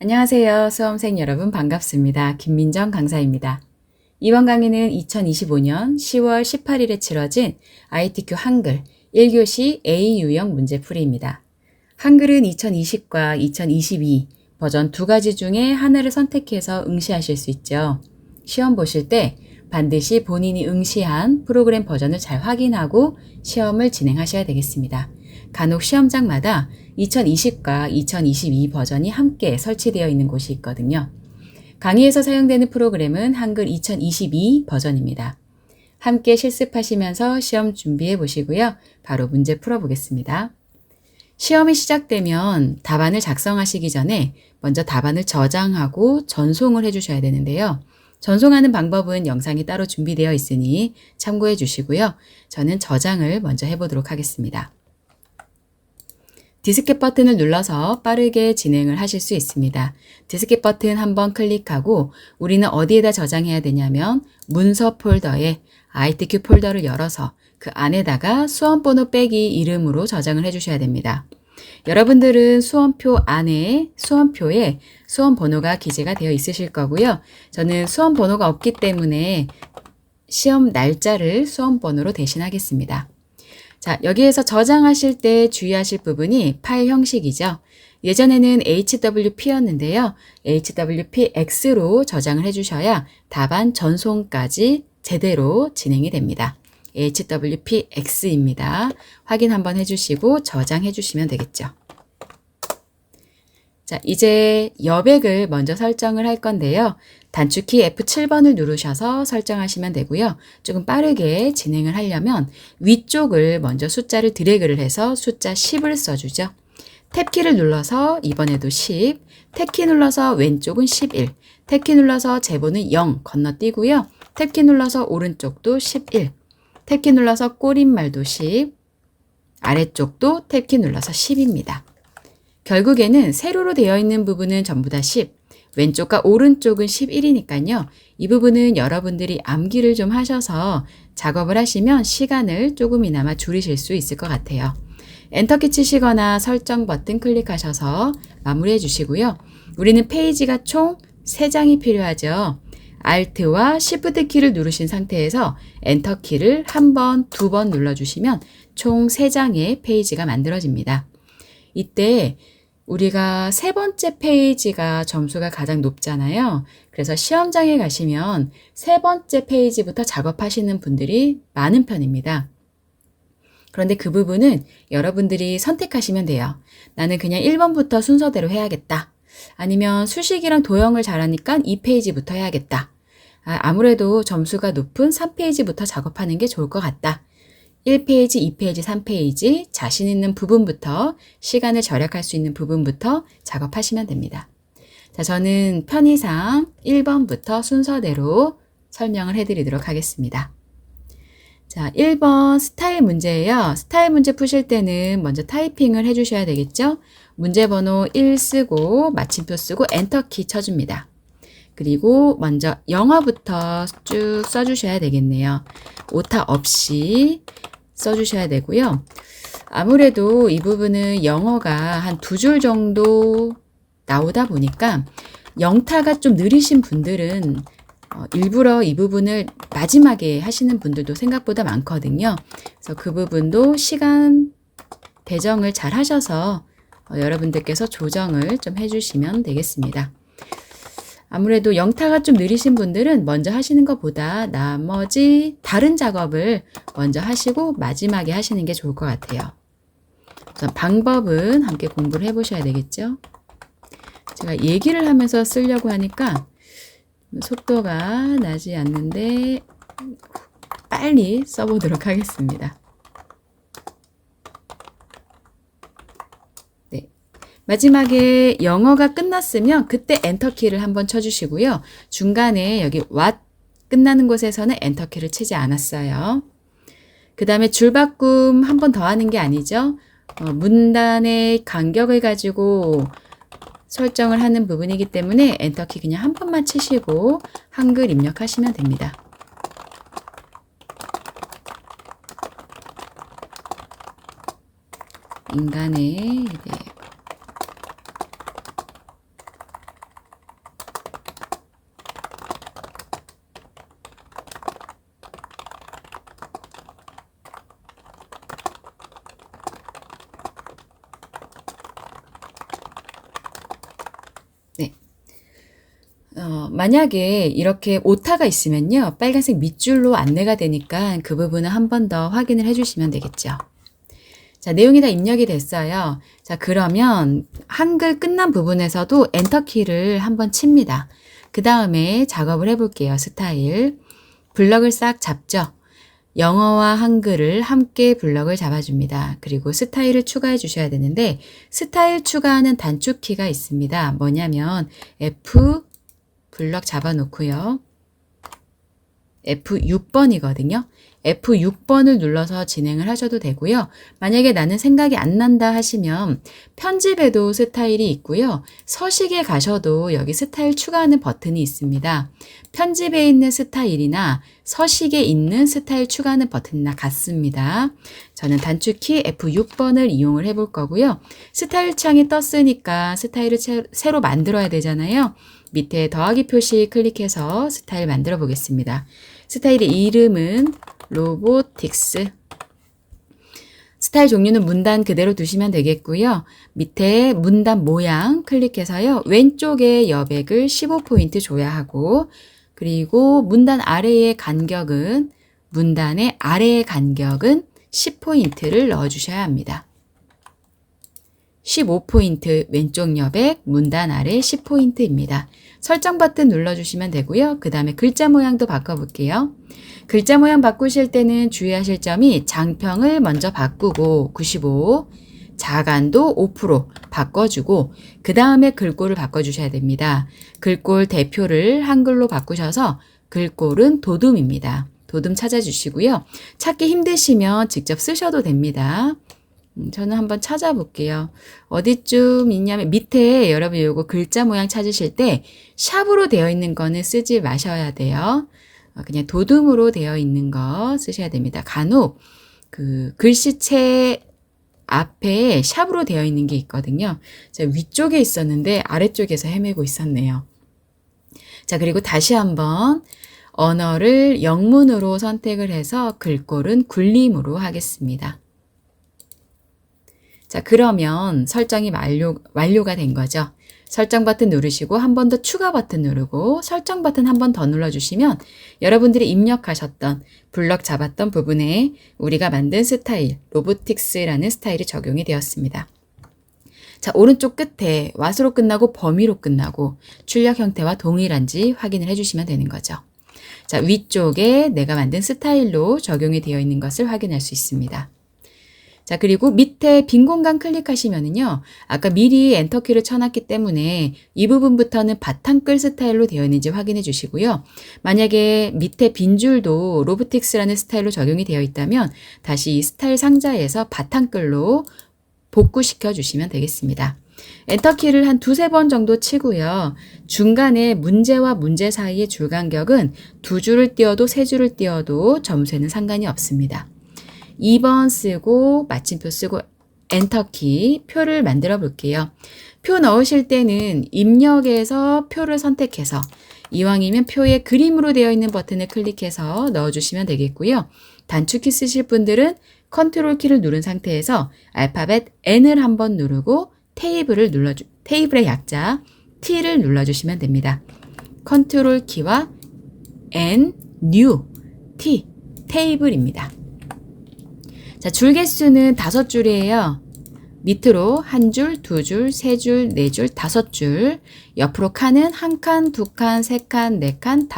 안녕하세요. 수험생 여러분 반갑습니다. 김민정 강사입니다. 이번 강의는 2025년 10월 18일에 치러진 ITQ 한글 1교시 A 유형 문제풀이입니다. 한글은 2020과 2022 버전 두 가지 중에 하나를 선택해서 응시하실 수 있죠. 시험 보실 때 반드시 본인이 응시한 프로그램 버전을 잘 확인하고 시험을 진행하셔야 되겠습니다. 간혹 시험장마다 2020과 2022 버전이 함께 설치되어 있는 곳이 있거든요. 강의에서 사용되는 프로그램은 한글 2022 버전입니다. 함께 실습하시면서 시험 준비해 보시고요. 바로 문제 풀어보겠습니다. 시험이 시작되면 답안을 작성하시기 전에 먼저 답안을 저장하고 전송을 해주셔야 되는데요. 전송하는 방법은 영상이 따로 준비되어 있으니 참고해 주시고요. 저는 저장을 먼저 해보도록 하겠습니다. 디스켓 버튼을 눌러서 빠르게 진행을 하실 수 있습니다. 디스켓 버튼 한번 클릭하고 우리는 어디에다 저장해야 되냐면 문서 폴더에 ITQ 폴더를 열어서 그 안에다가 수험번호 빼기 이름으로 저장을 해주셔야 됩니다. 여러분들은 수험표 안에 수험표에 수험번호가 기재가 되어 있으실 거고요. 저는 수험번호가 없기 때문에 시험 날짜를 수험번호로 대신하겠습니다. 자, 여기에서 저장하실 때 주의하실 부분이 파일 형식이죠. 예전에는 HWP였는데요. HWPX로 저장을 해주셔야 답안 전송까지 제대로 진행이 됩니다. HWPX입니다. 확인 한번 해주시고 저장해 주시면 되겠죠. 자, 이제 여백을 먼저 설정을 할 건데요. 단축키 F7번을 누르셔서 설정하시면 되고요. 조금 빠르게 진행을 하려면 위쪽을 먼저 숫자를 드래그를 해서 숫자 10을 써주죠. 탭키를 눌러서 이번에도 10, 탭키 눌러서 왼쪽은 11, 탭키 눌러서 제보는 0 건너뛰고요. 탭키 눌러서 오른쪽도 11, 탭키 눌러서 꼬릿말도 10, 아래쪽도 탭키 눌러서 10입니다. 결국에는 세로로 되어 있는 부분은 전부 다 10, 왼쪽과 오른쪽은 11이니까요. 이 부분은 여러분들이 암기를 좀 하셔서 작업을 하시면 시간을 조금이나마 줄이실 수 있을 것 같아요. 엔터키 치시거나 설정 버튼 클릭하셔서 마무리해 주시고요. 우리는 페이지가 총 3장이 필요하죠. Alt와 Shift 키를 누르신 상태에서 엔터 키를 한 번, 2번 눌러주시면 총 3장의 페이지가 만들어집니다. 이때 우리가 3번째 페이지가 점수가 가장 높잖아요. 그래서 시험장에 가시면 3번째 페이지부터 작업하시는 분들이 많은 편입니다. 그런데 그 부분은 여러분들이 선택하시면 돼요. 나는 그냥 1번부터 순서대로 해야겠다. 아니면 수식이랑 도형을 잘하니까 2페이지부터 해야겠다. 아무래도 점수가 높은 3페이지부터 작업하는 게 좋을 것 같다. 1페이지, 2페이지, 3페이지 자신 있는 부분부터 시간을 절약할 수 있는 부분부터 작업하시면 됩니다. 자, 저는 편의상 1번부터 순서대로 설명을 해드리도록 하겠습니다. 자, 1번 스타일 문제예요. 스타일 문제 푸실 때는 먼저 타이핑을 해주셔야 되겠죠? 문제번호 1 쓰고 마침표 쓰고 엔터키 쳐줍니다. 그리고 먼저 영어부터 쭉 써주셔야 되겠네요. 오타 없이 써주셔야 되고요. 아무래도 이 부분은 영어가 한 2줄 정도 나오다 보니까 영타가 좀 느리신 분들은 일부러 이 부분을 마지막에 하시는 분들도 생각보다 많거든요. 그래서 그 부분도 시간 배정을 잘 하셔서 여러분들께서 조정을 좀 해주시면 되겠습니다. 아무래도 영타가 좀 느리신 분들은 먼저 하시는 것보다 나머지 다른 작업을 먼저 하시고 마지막에 하시는 게 좋을 것 같아요. 우선 방법은 함께 공부를 해보셔야 되겠죠. 제가 얘기를 하면서 쓰려고 하니까 속도가 나지 않는데 빨리 써보도록 하겠습니다. 네. 마지막에 영어가 끝났으면 그때 엔터키를 한번 쳐주시고요. 중간에 여기 what 끝나는 곳에서는 엔터키를 치지 않았어요. 그 다음에 줄바꿈 한 번 더 하는 게 아니죠. 문단의 간격을 가지고 설정을 하는 부분이기 때문에 엔터키 그냥 한 번만 치시고 한글 입력하시면 됩니다. 인간의 만약에 이렇게 오타가 있으면요. 빨간색 밑줄로 안내가 되니까 그 부분은 한 번 더 확인을 해주시면 되겠죠. 자, 내용이 다 입력이 됐어요. 자, 그러면 한글 끝난 부분에서도 엔터키를 한번 칩니다. 그 다음에 작업을 해볼게요. 스타일. 블럭을 싹 잡죠. 영어와 한글을 함께 블럭을 잡아줍니다. 그리고 스타일을 추가해 주셔야 되는데 스타일 추가하는 단축키가 있습니다. 뭐냐면 F 블럭 잡아놓고요. F6번이거든요. F6번을 눌러서 진행을 하셔도 되고요. 만약에 나는 생각이 안 난다 하시면 편집에도 스타일이 있고요. 서식에 가셔도 여기 스타일 추가하는 버튼이 있습니다. 편집에 있는 스타일이나 서식에 있는 스타일 추가하는 버튼이나 같습니다. 저는 단축키 F6번을 이용을 해볼 거고요. 스타일 창이 떴으니까 스타일을 새로 만들어야 되잖아요. 밑에 더하기 표시 클릭해서 스타일 만들어 보겠습니다. 스타일의 이름은 로보틱스. 스타일 종류는 문단 그대로 두시면 되겠고요. 밑에 문단 모양 클릭해서요. 왼쪽에 여백을 15포인트 줘야 하고 그리고 문단의 아래의 간격은 10포인트를 넣어주셔야 합니다. 15포인트 왼쪽 여백 문단 아래 10포인트입니다. 설정 버튼 눌러주시면 되고요. 그 다음에 글자 모양도 바꿔볼게요. 글자 모양 바꾸실 때는 주의하실 점이 장평을 먼저 바꾸고 95, 자간도 5% 바꿔주고 그 다음에 글꼴을 바꿔주셔야 됩니다. 글꼴 대표를 한글로 바꾸셔서 글꼴은 도둠입니다. 도둠 찾아주시고요. 찾기 힘드시면 직접 쓰셔도 됩니다. 저는 한번 찾아볼게요. 어디쯤 있냐면 밑에 여러분 요거 글자 모양 찾으실 때 샵으로 되어 있는 거는 쓰지 마셔야 돼요. 그냥 도둠으로 되어 있는 거 쓰셔야 됩니다. 간혹 그 글씨체 앞에 샵으로 되어 있는 게 있거든요. 제가 위쪽에 있었는데 아래쪽에서 헤매고 있었네요. 자, 그리고 다시 한번 언어를 영문으로 선택을 해서 글꼴은 굴림으로 하겠습니다. 자, 그러면 설정이 완료가 된 거죠. 설정 버튼 누르시고 한 번 더 추가 버튼 누르고 설정 버튼 한 번 더 눌러주시면 여러분들이 입력하셨던 블럭 잡았던 부분에 우리가 만든 스타일, 로보틱스라는 스타일이 적용이 되었습니다. 자, 오른쪽 끝에 왓으로 끝나고 범위로 끝나고 출력 형태와 동일한지 확인을 해주시면 되는 거죠. 자, 위쪽에 내가 만든 스타일로 적용이 되어 있는 것을 확인할 수 있습니다. 자, 그리고 밑에 빈 공간 클릭하시면은요, 아까 미리 엔터키를 쳐놨기 때문에 이 부분부터는 바탕글 스타일로 되어 있는지 확인해 주시고요. 만약에 밑에 빈 줄도 로보틱스라는 스타일로 적용이 되어 있다면 다시 이 스타일 상자에서 바탕글로 복구시켜 주시면 되겠습니다. 엔터키를 한 두세 번 정도 치고요. 중간에 문제와 문제 사이의 줄 간격은 두 줄을 띄워도 세 줄을 띄워도 점수에는 상관이 없습니다. 2번 쓰고 마침표 쓰고 엔터키 표를 만들어 볼게요. 표 넣으실 때는 입력에서 표를 선택해서 이왕이면 표에 그림으로 되어 있는 버튼을 클릭해서 넣어주시면 되겠고요. 단축키 쓰실 분들은 컨트롤 키를 누른 상태에서 알파벳 N을 한번 누르고 테이블의 약자 T를 눌러주시면 됩니다. 컨트롤 키와 N, New, T, 테이블입니다. 자, 줄 개수는 5줄이에요. 밑으로 한 줄, 두 줄, 세 줄, 네 줄, 5줄. 옆으로 칸은 한 칸, 두 칸, 세 칸, 네 칸,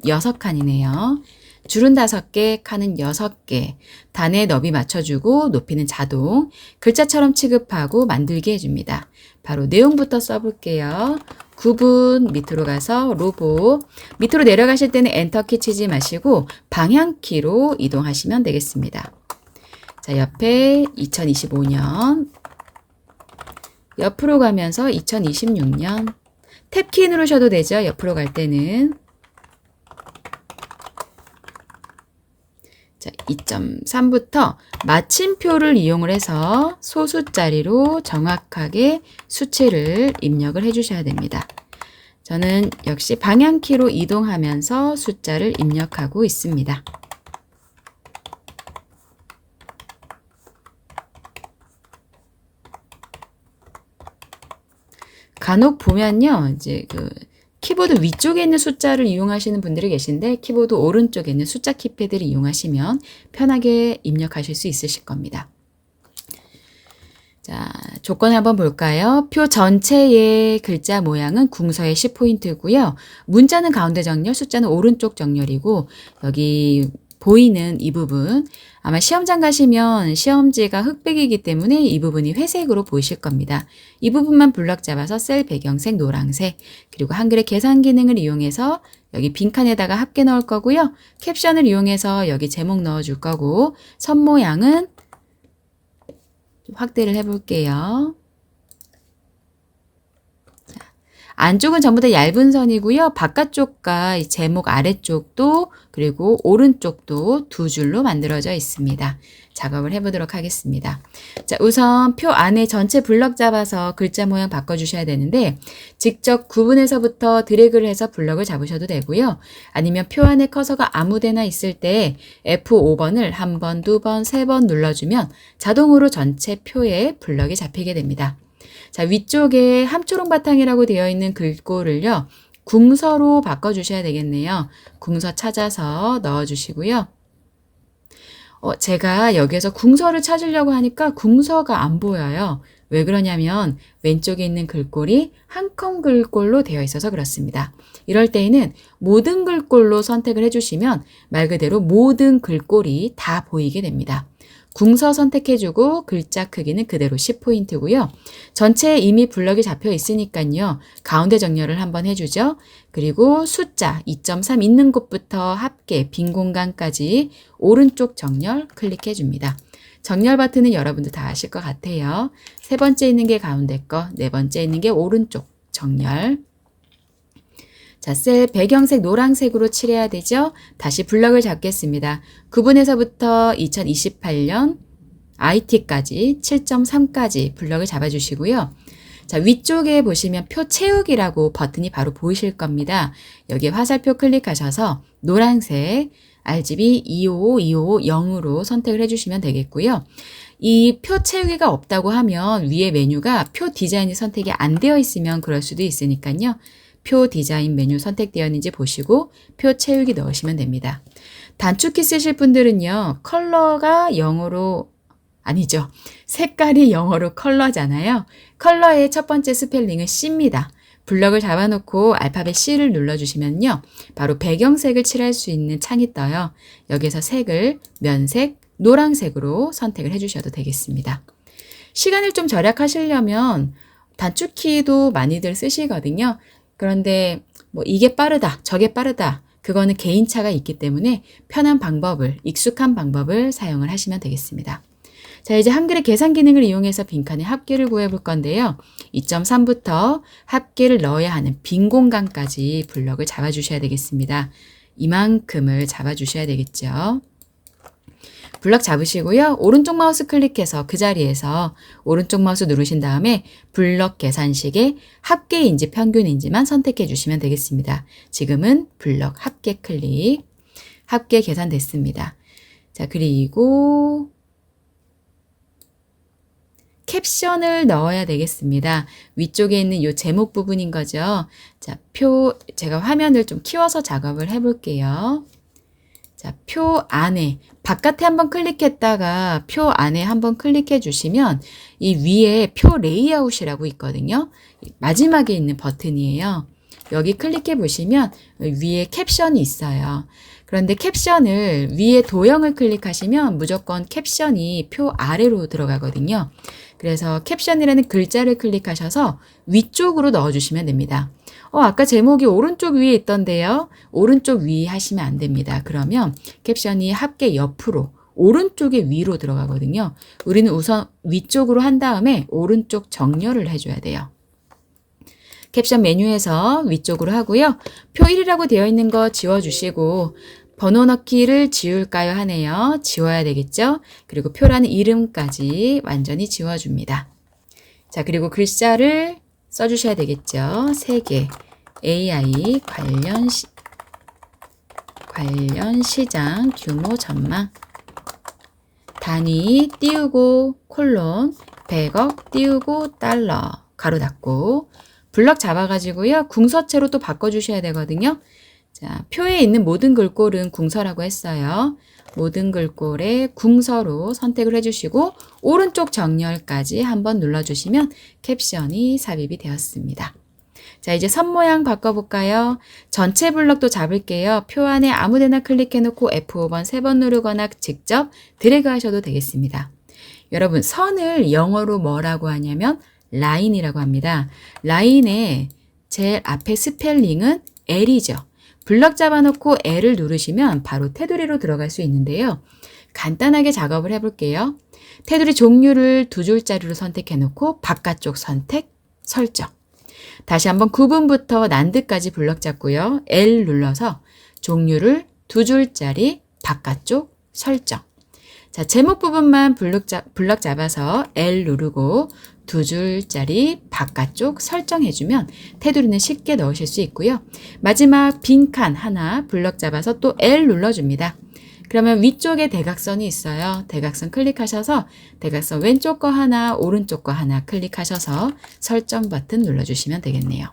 여섯 칸이네요. 줄은 5개, 칸은 6개. 단의 너비 맞춰주고 높이는 자동. 글자처럼 취급하고 만들게 해줍니다. 바로 내용부터 써볼게요. 구분 밑으로 가서 로보. 밑으로 내려가실 때는 엔터키 치지 마시고 방향키로 이동하시면 되겠습니다. 자, 옆에 2025년, 옆으로 가면서 2026년, 탭키 누르셔도 되죠. 옆으로 갈 때는. 자, 2.3부터 마침표를 이용을 해서 소수자리로 정확하게 수치를 입력을 해주셔야 됩니다. 저는 역시 방향키로 이동하면서 숫자를 입력하고 있습니다. 간혹 보면요, 이제 키보드 위쪽에 있는 숫자를 이용하시는 분들이 계신데 키보드 오른쪽에 있는 숫자 키패드를 이용하시면 편하게 입력하실 수 있으실 겁니다. 자, 조건을 한번 볼까요? 표 전체의 글자 모양은 궁서의 10포인트고요. 문자는 가운데 정렬, 숫자는 오른쪽 정렬이고 여기 보이는 이 부분 아마 시험장 가시면 시험지가 흑백이기 때문에 이 부분이 회색으로 보이실 겁니다. 이 부분만 블럭 잡아서 셀 배경색 노란색 그리고 한글의 계산 기능을 이용해서 여기 빈칸에다가 합계 넣을 거고요. 캡션을 이용해서 여기 제목 넣어줄 거고 선 모양은 확대를 해볼게요. 안쪽은 전부 다 얇은 선이고요. 바깥쪽과 이 제목 아래쪽도 그리고 오른쪽도 두 줄로 만들어져 있습니다. 작업을 해보도록 하겠습니다. 자, 우선 표 안에 전체 블럭 잡아서 글자 모양 바꿔주셔야 되는데 직접 구분해서부터 드래그를 해서 블럭을 잡으셔도 되고요. 아니면 표 안에 커서가 아무 데나 있을 때 F5번을 한 번, 두 번, 세 번 눌러주면 자동으로 전체 표에 블럭이 잡히게 됩니다. 자, 위쪽에 함초롱 바탕이라고 되어 있는 글꼴을요. 궁서로 바꿔주셔야 되겠네요. 궁서 찾아서 넣어주시고요. 제가 여기에서 궁서를 찾으려고 하니까 궁서가 안 보여요. 왜 그러냐면 왼쪽에 있는 글꼴이 한 컴 글꼴로 되어 있어서 그렇습니다. 이럴 때에는 모든 글꼴로 선택을 해주시면 말 그대로 모든 글꼴이 다 보이게 됩니다. 궁서 선택해주고 글자 크기는 그대로 10포인트고요. 전체에 이미 블럭이 잡혀 있으니까요. 가운데 정렬을 한번 해주죠. 그리고 숫자 2.3 있는 곳부터 합계 빈 공간까지 오른쪽 정렬 클릭해줍니다. 정렬 버튼은 여러분도 다 아실 것 같아요. 세 번째 있는 게 가운데 거, 네 번째 있는 게 오른쪽 정렬. 자, 셀 배경색 노란색으로 칠해야 되죠? 다시 블럭을 잡겠습니다. 구분에서부터 2028년 IT까지 7.3까지 블럭을 잡아주시고요. 자, 위쪽에 보시면 표 채우기라고 버튼이 바로 보이실 겁니다. 여기에 화살표 클릭하셔서 노란색 RGB 255, 0으로 선택을 해주시면 되겠고요. 이 표 채우기가 없다고 하면 위에 메뉴가 표 디자인이 선택이 안 되어 있으면 그럴 수도 있으니까요. 표 디자인 메뉴 선택되어 있는지 보시고 표 채우기 넣으시면 됩니다. 단축키 쓰실 분들은요. 컬러가 영어로 아니죠. 색깔이 영어로 컬러잖아요. 컬러의 첫 번째 스펠링은 C입니다. 블럭을 잡아놓고 알파벳 C를 눌러주시면요. 바로 배경색을 칠할 수 있는 창이 떠요. 여기서 색을 면색, 노란색으로 선택을 해주셔도 되겠습니다. 시간을 좀 절약하시려면 단축키도 많이들 쓰시거든요. 그런데 뭐 이게 빠르다, 저게 빠르다, 그거는 개인차가 있기 때문에 편한 방법을, 익숙한 방법을 사용을 하시면 되겠습니다. 자, 이제 한글의 계산 기능을 이용해서 빈칸에 합계를 구해 볼 건데요. 2.3부터 합계를 넣어야 하는 빈 공간까지 블럭을 잡아주셔야 되겠습니다. 이만큼을 잡아주셔야 되겠죠. 블럭 잡으시고요. 오른쪽 마우스 클릭해서 그 자리에서 오른쪽 마우스 누르신 다음에 블럭 계산식의 합계인지 평균인지만 선택해 주시면 되겠습니다. 지금은 블럭 합계 클릭, 합계 계산됐습니다. 자, 그리고 캡션을 넣어야 되겠습니다. 위쪽에 있는 이 제목 부분인 거죠. 자, 제가 화면을 좀 키워서 작업을 해볼게요. 자, 표 안에, 바깥에 한번 클릭했다가 표 안에 한번 클릭해 주시면 이 위에 표 레이아웃이라고 있거든요. 마지막에 있는 버튼이에요. 여기 클릭해 보시면 위에 캡션이 있어요. 그런데 캡션을 위에 도형을 클릭하시면 무조건 캡션이 표 아래로 들어가거든요. 그래서 캡션이라는 글자를 클릭하셔서 위쪽으로 넣어주시면 됩니다. 아까 제목이 오른쪽 위에 있던데요. 오른쪽 위 하시면 안 됩니다. 그러면 캡션이 합계 옆으로 오른쪽에 위로 들어가거든요. 우리는 우선 위쪽으로 한 다음에 오른쪽 정렬을 해줘야 돼요. 캡션 메뉴에서 위쪽으로 하고요. 표 1이라고 되어 있는 거 지워주시고 번호 넣기를 지울까요 하네요. 지워야 되겠죠? 그리고 표라는 이름까지 완전히 지워줍니다. 자, 그리고 글자를 써주셔야 되겠죠. 3개 AI 관련 시장 규모 전망 단위 띄우고 콜론 100억 띄우고 달러 가로 닫고 블럭 잡아가지고요. 궁서체로 또 바꿔주셔야 되거든요. 자, 표에 있는 모든 글꼴은 궁서라고 했어요. 모든 글꼴에 궁서로 선택을 해주시고 오른쪽 정렬까지 한번 눌러주시면 캡션이 삽입이 되었습니다. 자, 이제 선 모양 바꿔볼까요? 전체 블럭도 잡을게요. 표 안에 아무데나 클릭해놓고 F5번 3번 누르거나 직접 드래그 하셔도 되겠습니다. 여러분, 선을 영어로 뭐라고 하냐면 라인이라고 합니다. 라인의 제일 앞에 스펠링은 L이죠. 블럭 잡아놓고 L을 누르시면 바로 테두리로 들어갈 수 있는데요. 간단하게 작업을 해볼게요. 테두리 종류를 2줄짜리로 선택해놓고 바깥쪽 선택, 설정. 다시 한번 구분부터 난드까지 블럭 잡고요. L 눌러서 종류를 2줄짜리 바깥쪽 설정. 자, 제목 부분만 블럭 잡아서 L 누르고 2줄짜리 바깥쪽 설정해주면 테두리는 쉽게 넣으실 수 있고요. 마지막 빈칸 하나 블럭 잡아서 또 L 눌러줍니다. 그러면 위쪽에 대각선이 있어요. 대각선 클릭하셔서 대각선 왼쪽 거 하나, 오른쪽 거 하나 클릭하셔서 설정 버튼 눌러주시면 되겠네요.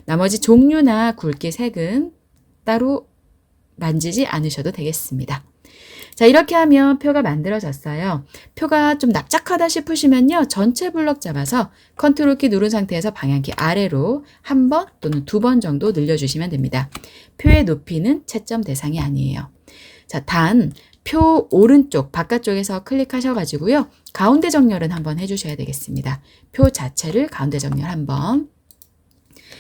나머지 종류나 굵기 색은 따로 만지지 않으셔도 되겠습니다. 자, 이렇게 하면 표가 만들어졌어요. 표가 좀 납작하다 싶으시면요. 전체 블럭 잡아서 컨트롤 키 누른 상태에서 방향키 아래로 한 번 또는 2번 정도 늘려주시면 됩니다. 표의 높이는 채점 대상이 아니에요. 자, 단 표 오른쪽 바깥쪽에서 클릭하셔가지고요. 가운데 정렬은 한번 해주셔야 되겠습니다. 표 자체를 가운데 정렬 한번.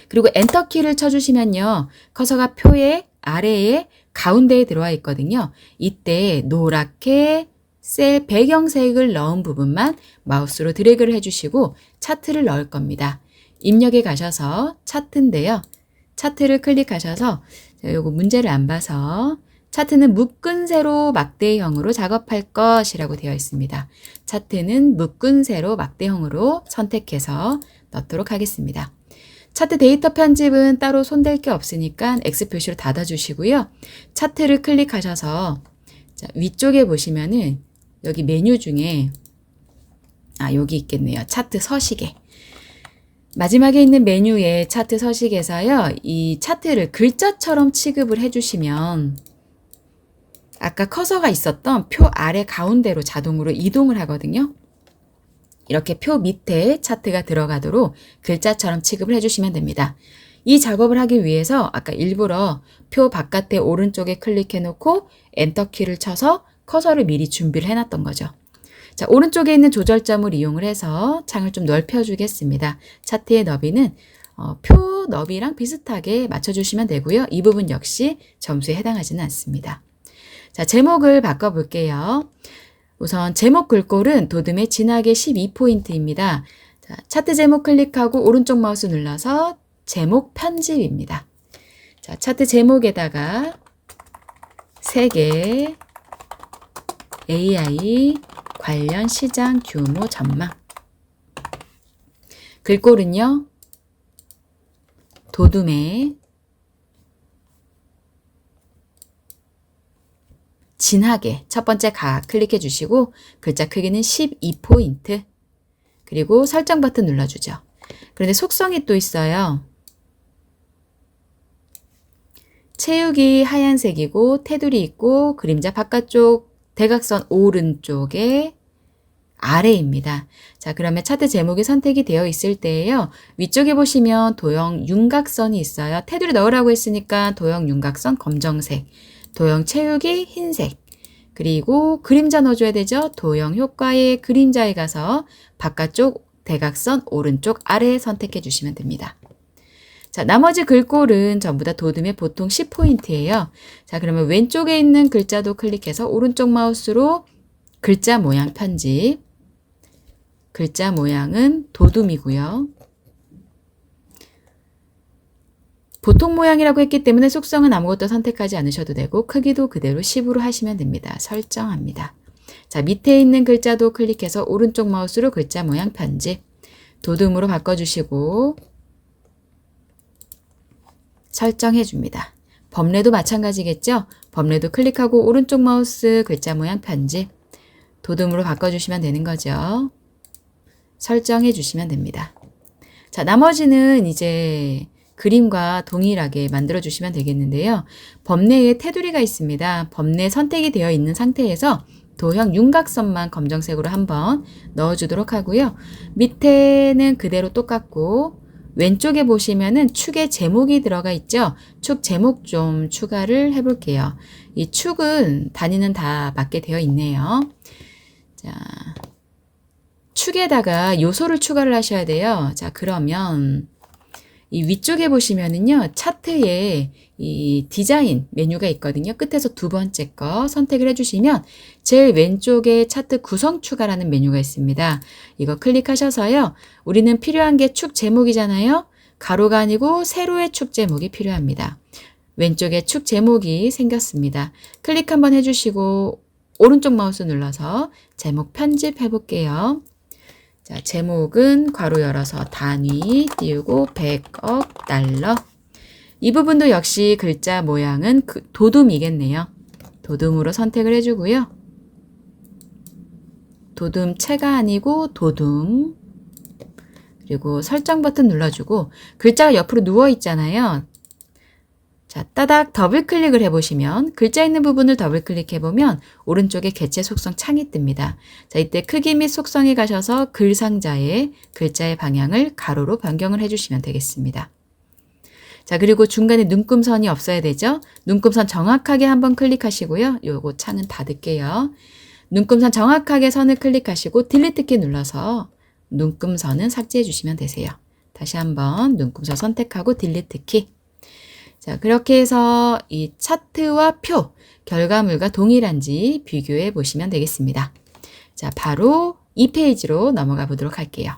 그리고 엔터 키를 쳐주시면요. 커서가 표의 아래에 가운데에 들어와 있거든요. 이때 노랗게 셀 배경색을 넣은 부분만 마우스로 드래그를 해주시고 차트를 넣을 겁니다. 입력에 가셔서 차트인데요. 차트를 클릭하셔서 요거 문제를 안 봐서 차트는 묶은 세로 막대형으로 작업할 것이라고 되어 있습니다. 차트는 묶은 세로 막대형으로 선택해서 넣도록 하겠습니다. 차트 데이터 편집은 따로 손댈 게 없으니까 X 표시로 닫아주시고요. 차트를 클릭하셔서 자, 위쪽에 보시면은 여기 메뉴 중에 여기 있겠네요. 차트 서식에. 마지막에 있는 메뉴에 차트 서식에서요. 이 차트를 글자처럼 취급을 해주시면 아까 커서가 있었던 표 아래 가운데로 자동으로 이동을 하거든요. 이렇게 표 밑에 차트가 들어가도록 글자처럼 취급을 해주시면 됩니다. 이 작업을 하기 위해서 아까 일부러 표 바깥에 오른쪽에 클릭해놓고 엔터키를 쳐서 커서를 미리 준비를 해놨던 거죠. 자, 오른쪽에 있는 조절점을 이용을 해서 창을 좀 넓혀주겠습니다. 차트의 너비는 표 너비랑 비슷하게 맞춰주시면 되고요. 이 부분 역시 점수에 해당하지는 않습니다. 자, 제목을 바꿔볼게요. 우선 제목 글꼴은 도둠의 진하게 12포인트입니다. 자, 차트 제목 클릭하고 오른쪽 마우스 눌러서 제목 편집입니다. 자, 차트 제목에다가 3개 AI 관련 시장 규모 전망. 글꼴은요. 도둠의 진하게 첫 번째 가 클릭해 주시고 글자 크기는 12포인트 그리고 설정 버튼 눌러주죠. 그런데 속성이 또 있어요. 채우기 하얀색이고 테두리 있고 그림자 바깥쪽 대각선 오른쪽에 아래입니다. 자, 그러면 차트 제목이 선택이 되어 있을 때에요. 위쪽에 보시면 도형 윤곽선이 있어요. 테두리 넣으라고 했으니까 도형 윤곽선 검정색, 도형 채우기 흰색, 그리고 그림자 넣어줘야 되죠. 도형 효과의 그림자에 가서 바깥쪽 대각선 오른쪽 아래 선택해 주시면 됩니다. 자, 나머지 글꼴은 전부 다 도둠의 보통 10포인트예요. 자, 그러면 왼쪽에 있는 글자도 클릭해서 오른쪽 마우스로 글자 모양 편집. 글자 모양은 도둠이고요. 보통 모양이라고 했기 때문에 속성은 아무것도 선택하지 않으셔도 되고 크기도 그대로 10으로 하시면 됩니다. 설정합니다. 자, 밑에 있는 글자도 클릭해서 오른쪽 마우스로 글자 모양 편집. 도둠으로 바꿔주시고 설정해 줍니다. 범례도 마찬가지겠죠? 범례도 클릭하고 오른쪽 마우스 글자 모양 편집. 도둠으로 바꿔주시면 되는 거죠. 설정해 주시면 됩니다. 자, 나머지는 이제 그림과 동일하게 만들어 주시면 되겠는데요. 범내에 테두리가 있습니다. 범내 선택이 되어 있는 상태에서 도형 윤곽선만 검정색으로 한번 넣어주도록 하고요. 밑에는 그대로 똑같고 왼쪽에 보시면은 축의 제목이 들어가 있죠. 축 제목 좀 추가를 해볼게요. 이 축은 단위는 다 맞게 되어 있네요. 자, 축에다가 요소를 추가를 하셔야 돼요. 자, 그러면 이 위쪽에 보시면은요, 차트에 이 디자인 메뉴가 있거든요. 끝에서 두 번째 거 선택을 해주시면 제일 왼쪽에 차트 구성 추가라는 메뉴가 있습니다. 이거 클릭하셔서요, 우리는 필요한 게 축 제목이잖아요. 가로가 아니고 세로의 축 제목이 필요합니다. 왼쪽에 축 제목이 생겼습니다. 클릭 한번 해주시고 오른쪽 마우스 눌러서 제목 편집해 볼게요. 자, 제목은 괄호 열어서 단위 띄우고 100억 달러. 이 부분도 역시 글자 모양은 도둠이겠네요. 도둠으로 선택을 해주고요. 도둠체가 아니고 도둠. 그리고 설정 버튼 눌러주고 글자가 옆으로 누워 있잖아요. 자, 따닥 더블 클릭을 해보시면 글자 있는 부분을 더블 클릭해보면 오른쪽에 개체 속성 창이 뜹니다. 자, 이때 크기 및 속성에 가셔서 글 상자에 글자의 방향을 가로로 변경을 해주시면 되겠습니다. 자, 그리고 중간에 눈금선이 없어야 되죠. 눈금선 정확하게 한번 클릭하시고요. 요거 창은 닫을게요. 눈금선 정확하게 선을 클릭하시고 딜리트 키 눌러서 눈금선은 삭제해 주시면 되세요. 다시 한번 눈금선 선택하고 딜리트 키. 자, 그렇게 해서 이 차트와 표, 결과물과 동일한지 비교해 보시면 되겠습니다. 자, 바로 이 페이지로 넘어가 보도록 할게요.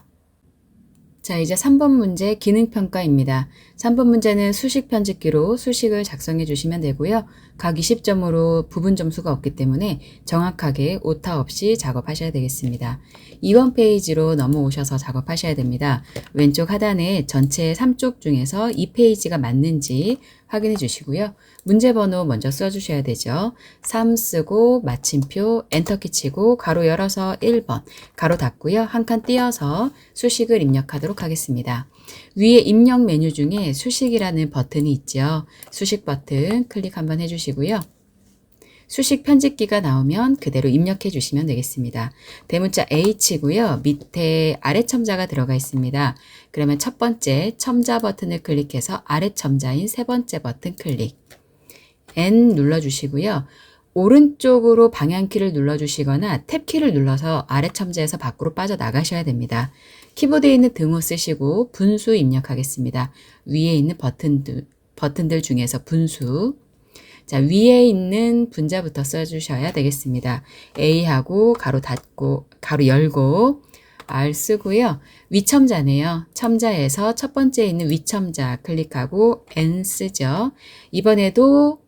자, 이제 3번 문제 기능평가입니다. 3번 문제는 수식 편집기로 수식을 작성해 주시면 되고요. 각 20점으로 부분 점수가 없기 때문에 정확하게 오타 없이 작업하셔야 되겠습니다. 2번 페이지로 넘어오셔서 작업하셔야 됩니다. 왼쪽 하단에 전체 3쪽 중에서 이 페이지가 맞는지 확인해 주시고요. 문제 번호 먼저 써주셔야 되죠. 3 쓰고 마침표 엔터키 치고 가로 열어서 1번 가로 닫고요. 한 칸 띄어서 수식을 입력하도록 하겠습니다. 위에 입력 메뉴 중에 수식이라는 버튼이 있죠. 수식 버튼 클릭 한번 해주시고요. 수식 편집기가 나오면 그대로 입력해 주시면 되겠습니다. 대문자 H고요. 밑에 아래 첨자가 들어가 있습니다. 그러면 첫 번째 첨자 버튼을 클릭해서 아래 첨자인 세 번째 버튼 클릭. N 눌러주시고요. 오른쪽으로 방향키를 눌러주시거나 탭키를 눌러서 아래 첨자에서 밖으로 빠져나가셔야 됩니다. 키보드에 있는 등호 쓰시고 분수 입력하겠습니다. 위에 있는 버튼들 중에서 분수. 자, 위에 있는 분자부터 써주셔야 되겠습니다. A하고 가로 닫고, 가로 열고, R 쓰고요. 위첨자네요. 첨자에서 첫 번째 있는 위첨자 클릭하고 N 쓰죠. 이번에도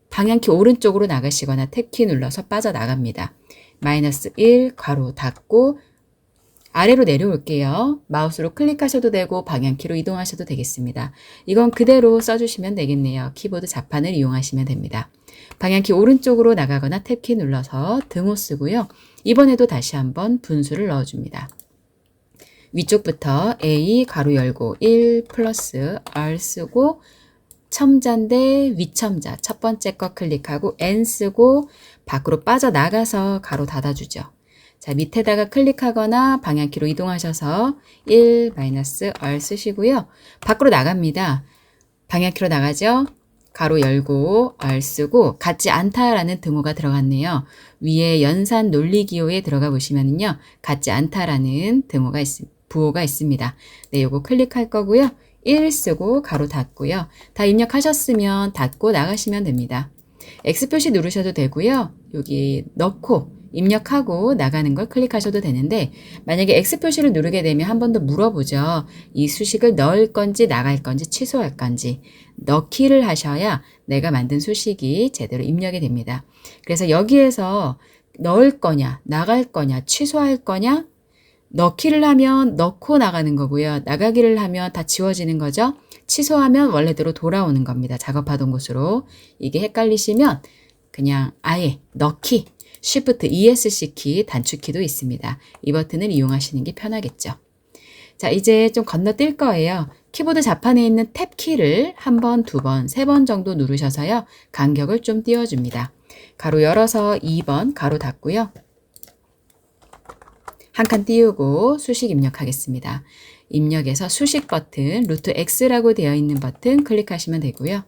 방향키 오른쪽으로 나가시거나 탭키 눌러서 빠져나갑니다. -1, 가로 닫고, 아래로 내려올게요. 마우스로 클릭하셔도 되고 방향키로 이동하셔도 되겠습니다. 이건 그대로 써주시면 되겠네요. 키보드 자판을 이용하시면 됩니다. 방향키 오른쪽으로 나가거나 탭키 눌러서 등호 쓰고요. 이번에도 다시 한번 분수를 넣어줍니다. 위쪽부터 A 가로 열고 1 플러스 R 쓰고 첨자인데 위첨자 첫 번째 거 클릭하고 N 쓰고 밖으로 빠져나가서 가로 닫아주죠. 자, 밑에다가 클릭하거나 방향키로 이동하셔서 1 R 쓰시고요. 밖으로 나갑니다. 방향키로 나가죠. 가로 열고 R 쓰고 같지 않다라는 등호가 들어갔네요. 위에 연산 논리기호에 들어가 보시면요. 같지 않다라는 부호가 있습니다. 네, 요거 클릭할 거고요. 1 쓰고 가로 닫고요. 다 입력하셨으면 닫고 나가시면 됩니다. X 표시 누르셔도 되고요. 여기 넣고 입력하고 나가는 걸 클릭하셔도 되는데 만약에 X 표시를 누르게 되면 한 번 더 물어보죠. 이 수식을 넣을 건지 나갈 건지 취소할 건지 넣기를 하셔야 내가 만든 수식이 제대로 입력이 됩니다. 그래서 여기에서 넣을 거냐 나갈 거냐 취소할 거냐 넣기를 하면 넣고 나가는 거고요. 나가기를 하면 다 지워지는 거죠. 취소하면 원래대로 돌아오는 겁니다. 작업하던 곳으로. 이게 헷갈리시면 그냥 아예 넣기 Shift ESC 키 단축키도 있습니다. 이 버튼을 이용하시는 게 편하겠죠. 자, 이제 좀 건너뛸 거예요. 키보드 좌판에 있는 탭 키를 한 번, 두 번, 세 번 정도 누르셔서요. 간격을 좀 띄워줍니다. 가로 열어서 2번 가로 닫고요. 한 칸 띄우고 수식 입력하겠습니다. 입력에서 수식 버튼, 루트 X라고 되어 있는 버튼 클릭하시면 되고요.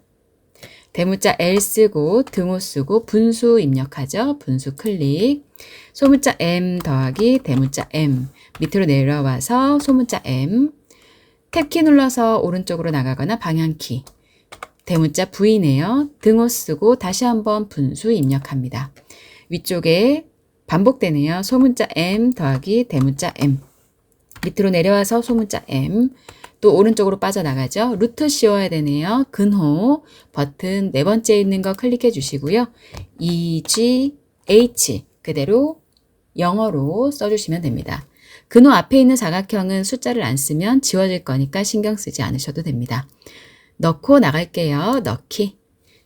대문자 L 쓰고 등호 쓰고 분수 입력하죠. 분수 클릭. 소문자 M 더하기 대문자 M. 밑으로 내려와서 소문자 M. 탭키 눌러서 오른쪽으로 나가거나 방향키. 대문자 V네요. 등호 쓰고 다시 한번 분수 입력합니다. 위쪽에 반복되네요. 소문자 M 더하기 대문자 M. 밑으로 내려와서 소문자 M. 또 오른쪽으로 빠져나가죠. 루트 씌워야 되네요. 근호 버튼 네 번째 있는 거 클릭해 주시고요. EG, H 그대로 영어로 써주시면 됩니다. 근호 앞에 있는 사각형은 숫자를 안 쓰면 지워질 거니까 신경 쓰지 않으셔도 됩니다. 넣고 나갈게요. 넣기.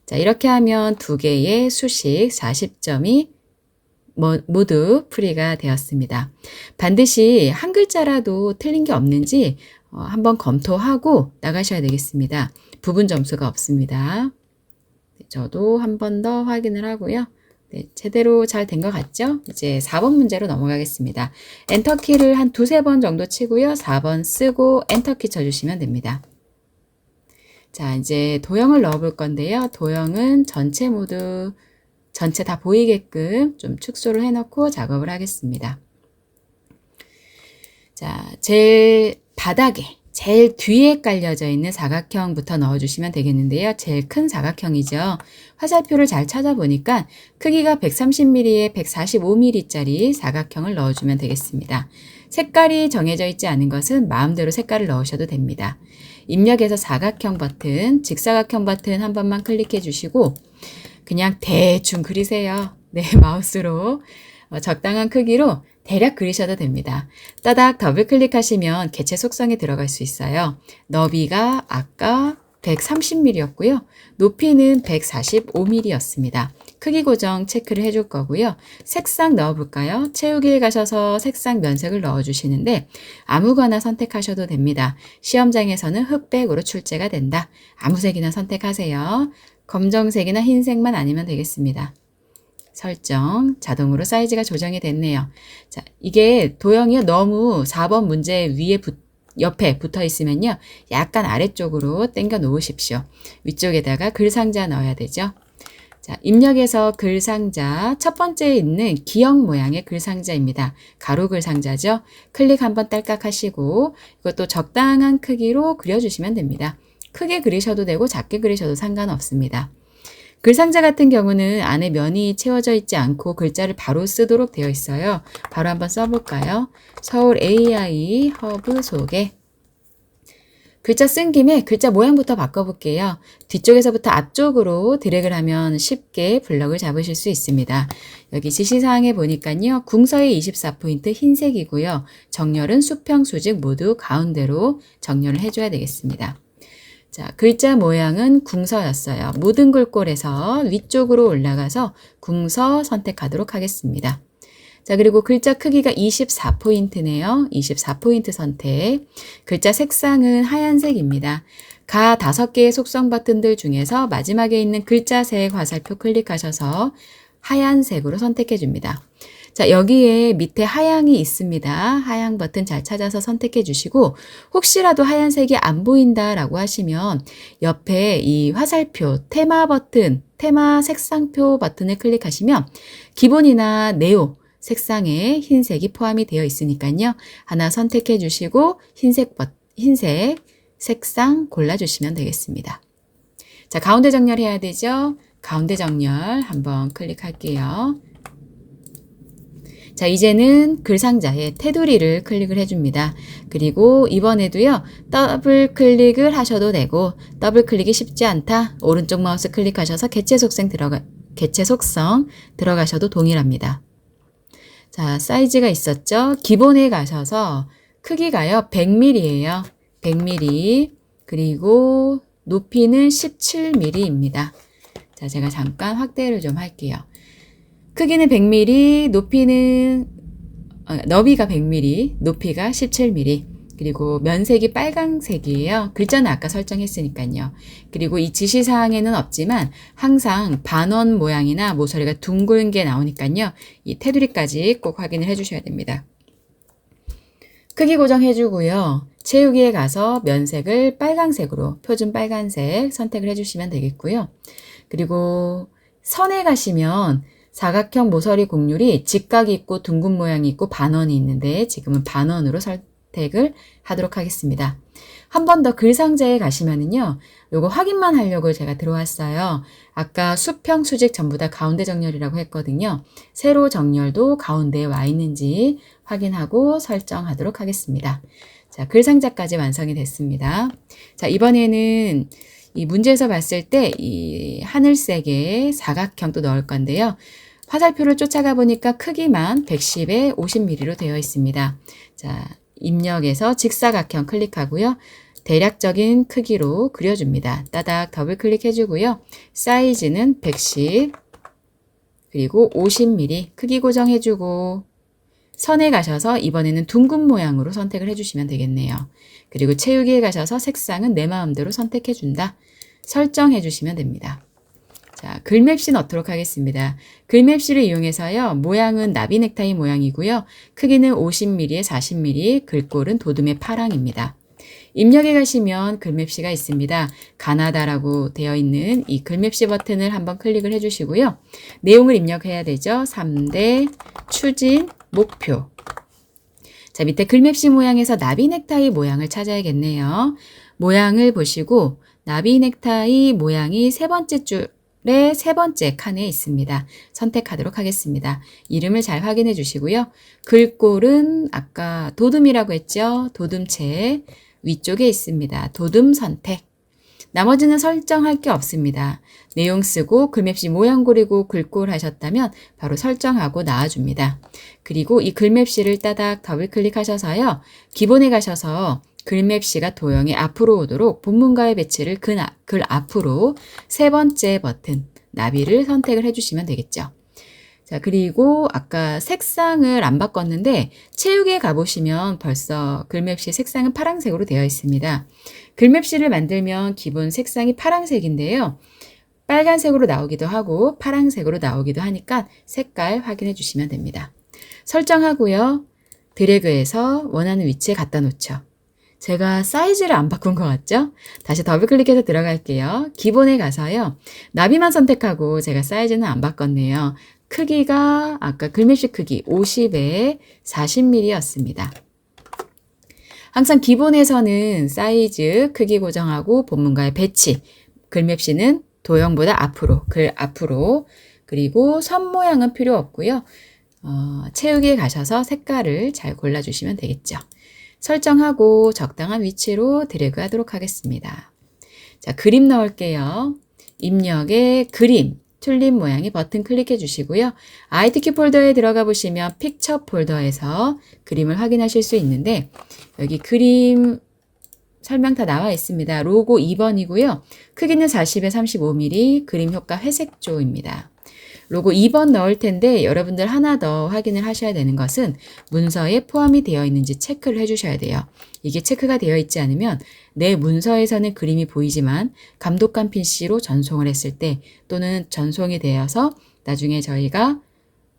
자, 이렇게 하면 두 개의 수식 40점이 모두 풀이가 되었습니다. 반드시 한 글자라도 틀린 게 없는지 한번 검토하고 나가셔야 되겠습니다. 부분 점수가 없습니다. 저도 한 번 더 확인을 하고요. 네, 제대로 잘 된 것 같죠? 이제 4번 문제로 넘어가겠습니다. 엔터키를 한 두세 번 정도 치고요. 4번 쓰고 엔터키 쳐주시면 됩니다. 자, 이제 도형을 넣어 볼 건데요. 도형은 전체 다 보이게끔 좀 축소를 해놓고 작업을 하겠습니다. 자, 제일 바닥에, 제일 뒤에 깔려져 있는 사각형부터 넣어주시면 되겠는데요. 제일 큰 사각형이죠. 화살표를 잘 찾아보니까 크기가 130mm에 145mm짜리 사각형을 넣어주면 되겠습니다. 색깔이 정해져 있지 않은 것은 마음대로 색깔을 넣으셔도 됩니다. 입력에서 사각형 버튼, 직사각형 버튼 한 번만 클릭해 주시고 그냥 대충 그리세요. 네, 마우스로 적당한 크기로 대략 그리셔도 됩니다. 따닥 더블 클릭하시면 개체 속성에 들어갈 수 있어요. 너비가 아까 130mm였고요. 높이는 145mm였습니다. 크기 고정 체크를 해줄 거고요. 색상 넣어볼까요? 채우기에 가셔서 색상 면색을 넣어주시는데 아무거나 선택하셔도 됩니다. 시험장에서는 흑백으로 출제가 된다. 아무 색이나 선택하세요. 검정색이나 흰색만 아니면 되겠습니다. 설정, 자동으로 사이즈가 조정이 됐네요. 자, 이게 도형이 너무 4번 문제 옆에 붙어 있으면요. 약간 아래쪽으로 당겨 놓으십시오. 위쪽에다가 글상자 넣어야 되죠. 자, 입력에서 글상자, 첫 번째에 있는 기역 모양의 글상자입니다. 가로 글상자죠. 클릭 한번 딸깍 하시고 이것도 적당한 크기로 그려주시면 됩니다. 크게 그리셔도 되고 작게 그리셔도 상관없습니다. 글상자 같은 경우는 안에 면이 채워져 있지 않고 글자를 바로 쓰도록 되어 있어요. 바로 한번 써볼까요? 서울 AI 허브 소개. 글자 쓴 김에 글자 모양부터 바꿔볼게요. 뒤쪽에서부터 앞쪽으로 드래그를 하면 쉽게 블럭을 잡으실 수 있습니다. 여기 지시사항에 보니까요. 궁서의 24포인트 흰색이고요. 정렬은 수평, 수직 모두 가운데로 정렬을 해줘야 되겠습니다. 자, 글자 모양은 궁서였어요. 모든 글꼴에서 위쪽으로 올라가서 궁서 선택하도록 하겠습니다. 자, 그리고 글자 크기가 24포인트네요. 24포인트 선택. 글자 색상은 하얀색입니다. 가 5개의 속성 버튼들 중에서 마지막에 있는 글자색 화살표 클릭하셔서 하얀색으로 선택해 줍니다. 자, 여기에 밑에 하향이 있습니다. 하향 버튼 잘 찾아서 선택해 주시고 혹시라도 하얀색이 안 보인다라고 하시면 옆에 이 화살표 테마 버튼, 테마 색상표 버튼을 클릭하시면 기본이나 네오 색상에 흰색이 포함이 되어 있으니까요. 하나 선택해 주시고 흰색 색상 골라주시면 되겠습니다. 자, 가운데 정렬해야 되죠. 가운데 정렬 한번 클릭할게요. 자, 이제는 글상자에 테두리를 클릭을 해줍니다. 그리고 이번에도요, 더블 클릭을 하셔도 되고, 더블 클릭이 쉽지 않다. 오른쪽 마우스 클릭하셔서 개체 속성 들어가셔도 동일합니다. 자, 사이즈가 있었죠? 기본에 가셔서 크기가요, 100mm예요. 100mm. 그리고 높이는 17mm입니다. 자, 제가 잠깐 확대를 좀 할게요. 크기는 100mm, 너비가 100mm, 높이가 17mm. 그리고 면색이 빨강색이에요. 글자는 아까 설정했으니까요. 그리고 이 지시사항에는 없지만 항상 반원 모양이나 모서리가 둥근 게 나오니까요. 이 테두리까지 꼭 확인을 해주셔야 됩니다. 크기 고정해주고요. 채우기에 가서 면색을 빨강색으로 표준 빨간색 선택을 해주시면 되겠고요. 그리고 선에 가시면 사각형 모서리 곡률이 직각이 있고 둥근 모양이 있고 반원이 있는데 지금은 반원으로 선택을 하도록 하겠습니다. 한 번 더 글상자에 가시면은요. 요거 확인만 하려고 제가 들어왔어요. 아까 수평, 수직 전부 다 가운데 정렬이라고 했거든요. 세로 정렬도 가운데에 와 있는지 확인하고 설정하도록 하겠습니다. 자, 글상자까지 완성이 됐습니다. 자, 이번에는 이 문제에서 봤을 때 이 하늘색의 사각형도 넣을 건데요. 화살표를 쫓아가 보니까 크기만 110에 50mm로 되어 있습니다. 자, 입력에서 직사각형 클릭하고요. 대략적인 크기로 그려줍니다. 따닥 더블 클릭해주고요. 사이즈는 110 그리고 50mm 크기 고정해주고 선에 가셔서 이번에는 둥근 모양으로 선택을 해주시면 되겠네요. 그리고 채우기에 가셔서 색상은 내 마음대로 선택해준다. 설정해주시면 됩니다. 자, 글맵시 넣도록 하겠습니다. 글맵시를 이용해서요. 모양은 나비 넥타이 모양이고요. 크기는 50mm에 40mm, 글꼴은 도둠의 파랑입니다. 입력에 가시면 글맵시가 있습니다. 가나다라고 되어 있는 이 글맵시 버튼을 한번 클릭을 해주시고요. 내용을 입력해야 되죠. 3대 추진 목표. 자, 밑에 글맵시 모양에서 나비 넥타이 모양을 찾아야겠네요. 모양을 보시고 나비 넥타이 모양이 세 번째 줄의 세 번째 칸에 있습니다. 선택하도록 하겠습니다. 이름을 잘 확인해 주시고요. 글꼴은 아까 도둠이라고 했죠. 도둠체 위쪽에 있습니다. 도둠 선택. 나머지는 설정할 게 없습니다. 내용 쓰고 글맵시 모양 고르고 글꼴 하셨다면 바로 설정하고 나와줍니다. 그리고 이 글맵시를 따닥 더블 클릭하셔서요. 기본에 가셔서 글맵시가 도형이 앞으로 오도록 본문가의 배치를 글 앞으로 세 번째 버튼 나비를 선택을 해주시면 되겠죠. 자, 그리고 아까 색상을 안 바꿨는데 채우기에 가보시면 벌써 글맵시 색상은 파란색으로 되어 있습니다. 글맵시를 만들면 기본 색상이 파란색인데요. 빨간색으로 나오기도 하고 파란색으로 나오기도 하니까 색깔 확인해 주시면 됩니다. 설정하고요. 드래그해서 원하는 위치에 갖다 놓죠. 제가 사이즈를 안 바꾼 것 같죠? 다시 더블 클릭해서 들어갈게요. 기본에 가서요. 나비만 선택하고 제가 사이즈는 안 바꿨네요. 크기가 아까 글맵시 크기 50에 40mm였습니다. 항상 기본에서는 사이즈, 크기 고정하고 본문가의 배치, 글맵시는 도형보다 앞으로, 글 앞으로, 그리고 선 모양은 필요 없고요. 채우기에 가셔서 색깔을 잘 골라주시면 되겠죠. 설정하고 적당한 위치로 드래그 하도록 하겠습니다. 자, 그림 넣을게요. 입력에 그림, 튤립 모양의 버튼 클릭해 주시고요. IT키 폴더에 들어가 보시면 픽처 폴더에서 그림을 확인하실 수 있는데 여기 그림 설명 다 나와 있습니다. 로고 2번이고요. 크기는 40에 35mm, 그림 효과 회색조입니다. 로고 2번 넣을 텐데 여러분들 하나 더 확인을 하셔야 되는 것은 문서에 포함이 되어 있는지 체크를 해주셔야 돼요. 이게 체크가 되어 있지 않으면 내 문서에서는 그림이 보이지만 감독관 PC로 전송을 했을 때 또는 전송이 되어서 나중에 저희가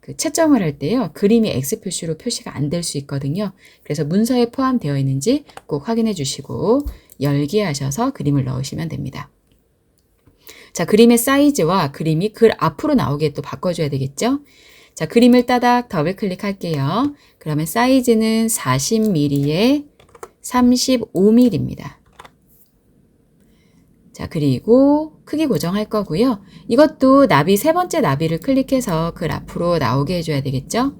그 채점을 할 때요. 그림이 X 표시로 표시가 안 될 수 있거든요. 그래서 문서에 포함되어 있는지 꼭 확인해 주시고 열기 하셔서 그림을 넣으시면 됩니다. 자, 그림의 사이즈와 그림이 글 앞으로 나오게 또 바꿔줘야 되겠죠? 자, 그림을 따닥 더블 클릭할게요. 그러면 사이즈는 40mm에 35mm입니다. 자, 그리고 크기 고정할 거고요. 이것도 나비 세 번째 나비를 클릭해서 글 앞으로 나오게 해줘야 되겠죠?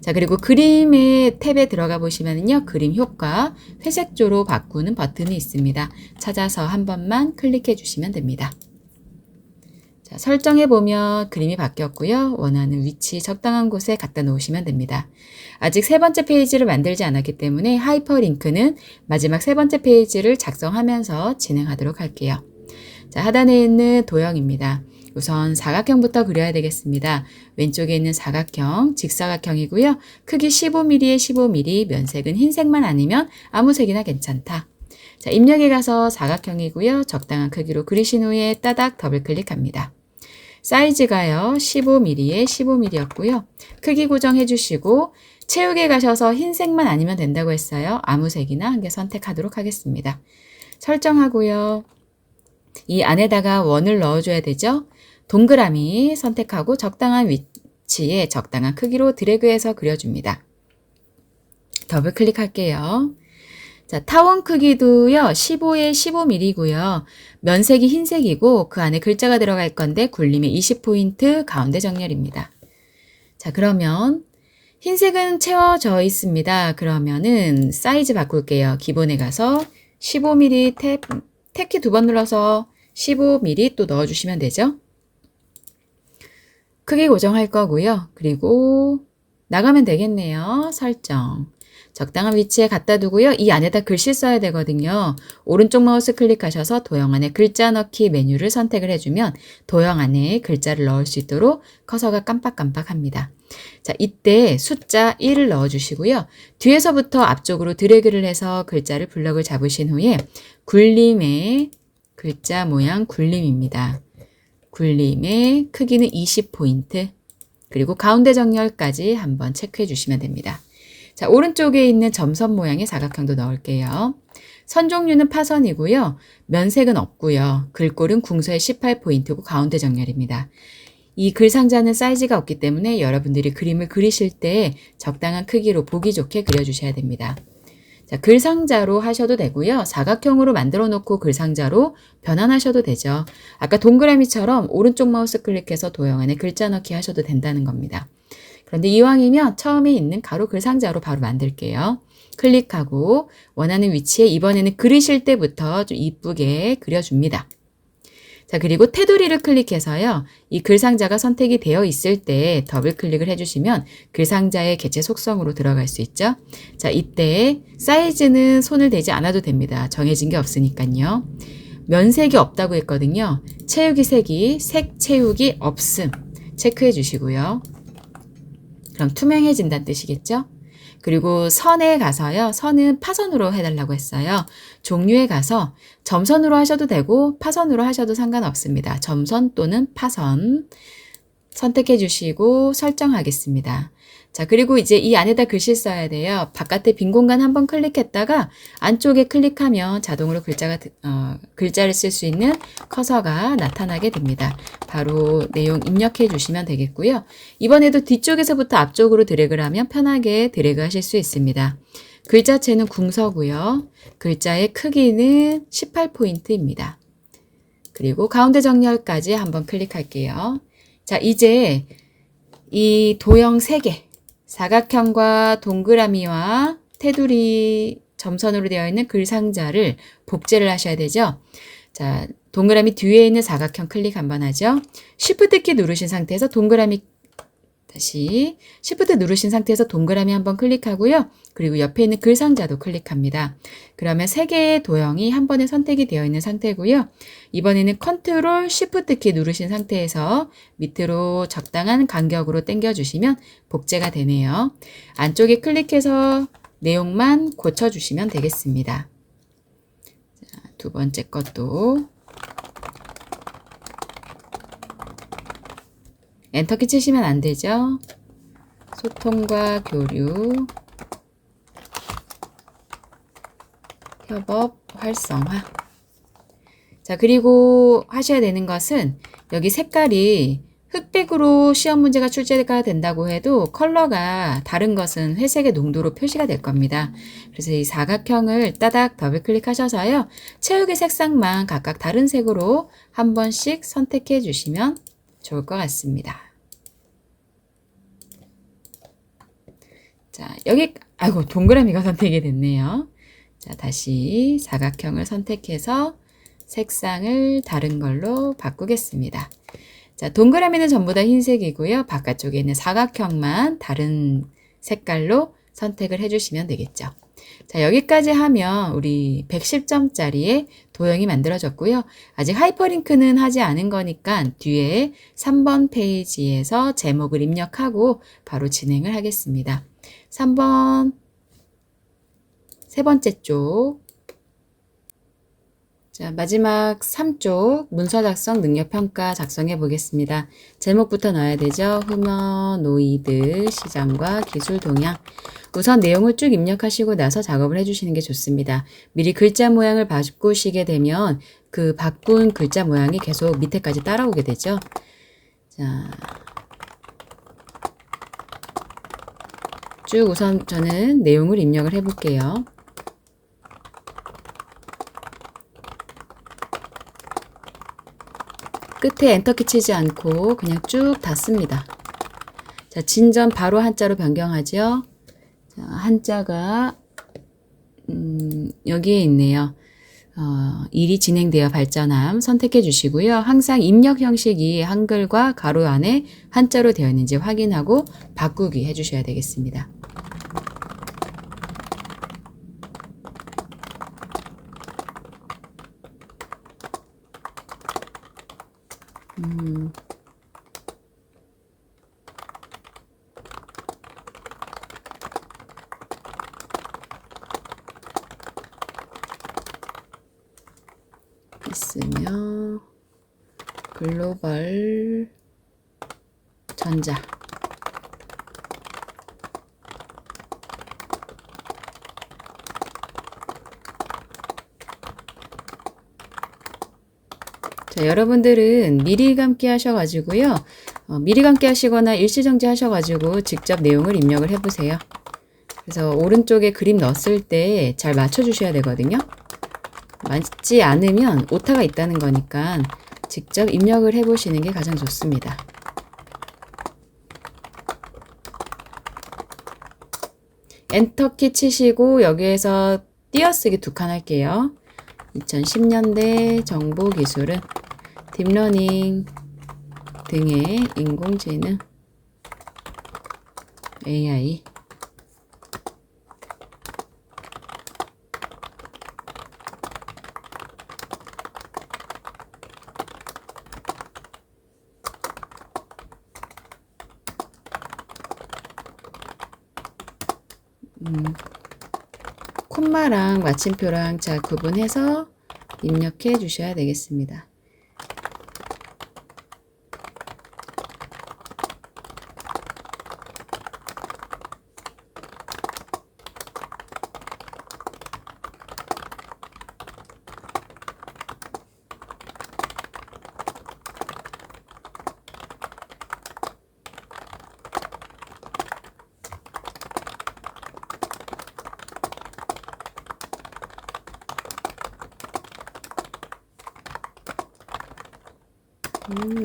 자, 그리고 그림의 탭에 들어가 보시면요. 그림 효과 회색조로 바꾸는 버튼이 있습니다. 찾아서 한 번만 클릭해 주시면 됩니다. 자, 설정해 보면 그림이 바뀌었고요. 원하는 위치 적당한 곳에 갖다 놓으시면 됩니다. 아직 세 번째 페이지를 만들지 않았기 때문에 하이퍼링크는 마지막 세 번째 페이지를 작성하면서 진행하도록 할게요. 자, 하단에 있는 도형입니다. 우선 사각형부터 그려야 되겠습니다. 왼쪽에 있는 사각형, 직사각형이고요. 크기 15mm에 15mm, 면색은 흰색만 아니면 아무 색이나 괜찮다. 자, 입력에 가서 사각형이고요. 적당한 크기로 그리신 후에 따닥 더블 클릭합니다. 사이즈가요, 15mm에 15mm였고요. 크기 고정해 주시고 채우기에 가셔서 흰색만 아니면 된다고 했어요. 아무 색이나 한 개 선택하도록 하겠습니다. 설정하고요. 이 안에다가 원을 넣어줘야 되죠. 동그라미 선택하고 적당한 위치에 적당한 크기로 드래그해서 그려줍니다. 더블 클릭할게요. 자, 타원 크기도요, 15에 15mm고요. 면색이 흰색이고 그 안에 글자가 들어갈 건데 굴림에 20포인트 가운데 정렬입니다. 자, 그러면 흰색은 채워져 있습니다. 그러면은 사이즈 바꿀게요. 기본에 가서 15mm 탭키 2번 눌러서 15mm 또 넣어주시면 되죠. 크기 고정할 거고요. 그리고 나가면 되겠네요. 설정. 적당한 위치에 갖다 두고요. 이 안에다 글씨 써야 되거든요. 오른쪽 마우스 클릭하셔서 도형 안에 글자 넣기 메뉴를 선택을 해주면 도형 안에 글자를 넣을 수 있도록 커서가 깜빡깜빡합니다. 자, 이때 숫자 1을 넣어주시고요. 뒤에서부터 앞쪽으로 드래그를 해서 글자를 블럭을 잡으신 후에 굴림의 글자 모양 굴림입니다. 굴림의 크기는 20포인트, 그리고 가운데 정렬까지 한번 체크해 주시면 됩니다. 자, 오른쪽에 있는 점선 모양의 사각형도 넣을게요. 선 종류는 파선이고요. 면색은 없고요. 글꼴은 궁서의 18포인트고 가운데 정렬입니다. 이 글상자는 사이즈가 없기 때문에 여러분들이 그림을 그리실 때 적당한 크기로 보기 좋게 그려주셔야 됩니다. 자, 글상자로 하셔도 되고요. 사각형으로 만들어 놓고 글상자로 변환하셔도 되죠. 아까 동그라미처럼 오른쪽 마우스 클릭해서 도형 안에 글자 넣기 하셔도 된다는 겁니다. 그런데 이왕이면 처음에 있는 가로 글상자로 바로 만들게요. 클릭하고 원하는 위치에 이번에는 그리실 때부터 좀 이쁘게 그려줍니다. 자, 그리고 테두리를 클릭해서요. 이 글상자가 선택이 되어 있을 때 더블 클릭을 해주시면 글상자의 개체 속성으로 들어갈 수 있죠. 자, 이때 사이즈는 손을 대지 않아도 됩니다. 정해진 게 없으니까요. 면색이 없다고 했거든요. 채우기 색이 색 채우기 없음 체크해 주시고요. 그럼 투명해진다는 뜻이겠죠? 그리고 선에 가서요. 선은 파선으로 해달라고 했어요. 종류에 가서 점선으로 하셔도 되고 파선으로 하셔도 상관없습니다. 점선 또는 파선 선택해 주시고 설정하겠습니다. 자, 그리고 이제 이 안에다 글씨 써야 돼요. 바깥에 빈 공간 한번 클릭했다가 안쪽에 클릭하면 자동으로 글자를 쓸 수 있는 커서가 나타나게 됩니다. 바로 내용 입력해 주시면 되겠고요. 이번에도 뒤쪽에서부터 앞쪽으로 드래그를 하면 편하게 드래그 하실 수 있습니다. 글자체는 궁서고요. 글자의 크기는 18포인트입니다. 그리고 가운데 정렬까지 한번 클릭할게요. 자, 이제 이 도형 3개, 사각형과 동그라미와 테두리 점선으로 되어 있는 글상자를 복제를 하셔야 되죠. 자, 동그라미 뒤에 있는 사각형 클릭 한번 하죠. Shift 키 누르신 상태에서 동그라미 다시 Shift 누르신 상태에서 동그라미 한번 클릭하고요. 그리고 옆에 있는 글상자도 클릭합니다. 그러면 3개의 도형이 한 번에 선택이 되어 있는 상태고요. 이번에는 Ctrl Shift 키 누르신 상태에서 밑으로 적당한 간격으로 당겨주시면 복제가 되네요. 안쪽에 클릭해서 내용만 고쳐주시면 되겠습니다. 자, 두 번째 것도 엔터키 치시면 안 되죠. 소통과 교류, 협업, 활성화. 자, 그리고 하셔야 되는 것은 여기 색깔이 흑백으로 시험 문제가 출제가 된다고 해도 컬러가 다른 것은 회색의 농도로 표시가 될 겁니다. 그래서 이 사각형을 따닥 더블 클릭하셔서요. 채우기 색상만 각각 다른 색으로 한 번씩 선택해 주시면 좋을 것 같습니다. 자, 여기, 아이고, 동그라미가 선택이 됐네요. 자, 다시 사각형을 선택해서 색상을 다른 걸로 바꾸겠습니다. 자, 동그라미는 전부 다 흰색이고요. 바깥쪽에 있는 사각형만 다른 색깔로 선택을 해주시면 되겠죠. 자, 여기까지 하면 우리 110점짜리의 도형이 만들어졌고요. 아직 하이퍼링크는 하지 않은 거니까 뒤에 3번 페이지에서 제목을 입력하고 바로 진행을 하겠습니다. 3번 세 번째 쪽. 자, 마지막 3쪽 문서 작성 능력 평가 작성해 보겠습니다. 제목부터 넣어야 되죠. 휴머노이드 시장과 기술 동향. 우선 내용을 쭉 입력하시고 나서 작업을 해주시는 게 좋습니다. 미리 글자 모양을 바꾸시게 되면 그 바꾼 글자 모양이 계속 밑에까지 따라오게 되죠. 자, 쭉 우선 저는 내용을 입력을 해 볼게요. 끝에 엔터키 치지 않고 그냥 쭉 닫습니다. 자, 진전 바로 한자로 변경하죠. 자, 한자가 여기에 있네요. 일이 진행되어 발전함 선택해 주시고요. 항상 입력 형식이 한글과 가로 안에 한자로 되어 있는지 확인하고 바꾸기 해 주셔야 되겠습니다. 있으며 글로벌 전자 자, 여러분들은 미리 감기 하셔가지고요. 미리 감기 하시거나 일시정지 하셔가지고 직접 내용을 입력을 해보세요. 그래서 오른쪽에 그림 넣었을 때 잘 맞춰주셔야 되거든요. 맞지 않으면 오타가 있다는 거니까 직접 입력을 해보시는 게 가장 좋습니다. 엔터키 치시고 여기에서 띄어쓰기 2칸 할게요. 2010년대 정보기술은 딥러닝 등의 인공지능 AI 콤마랑 마침표랑 잘 구분해서 입력해 주셔야 되겠습니다.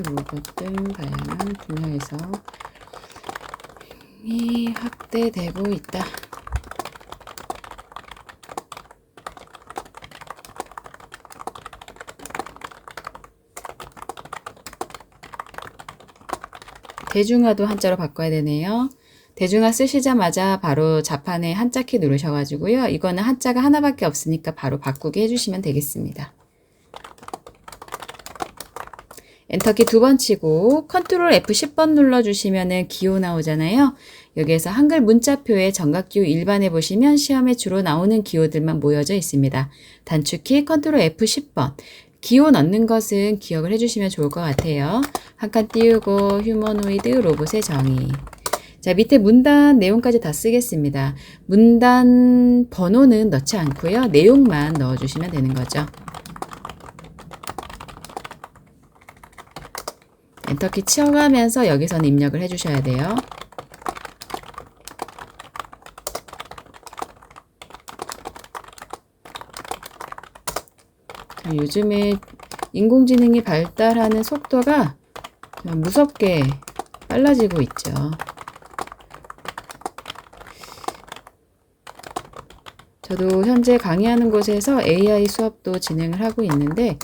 로봇들 다양한 분야에서 이 확대되고 있다. 대중화도 한자로 바꿔야 되네요. 대중화 쓰시자마자 바로 자판에 한자키 누르셔가지고요. 이거는 한자가 하나밖에 없으니까 바로 바꾸게 해주시면 되겠습니다. 엔터키 2번 치고 컨트롤 F10번 눌러주시면은 기호 나오잖아요. 여기에서 한글 문자표에 정각기호 일반에 보시면 시험에 주로 나오는 기호들만 모여져 있습니다. 단축키 컨트롤 F10번. 기호 넣는 것은 기억을 해주시면 좋을 것 같아요. 한 칸 띄우고 휴머노이드 로봇의 정의. 자, 밑에 문단 내용까지 다 쓰겠습니다. 문단 번호는 넣지 않고요. 내용만 넣어주시면 되는 거죠. 엔터키 치워가면서 여기서는 입력을 해주셔야 돼요. 자, 요즘에 인공지능이 발달하는 속도가 무섭게 빨라지고 있죠. 저도 현재 강의하는 곳에서 AI 수업도 진행을 하고 있는데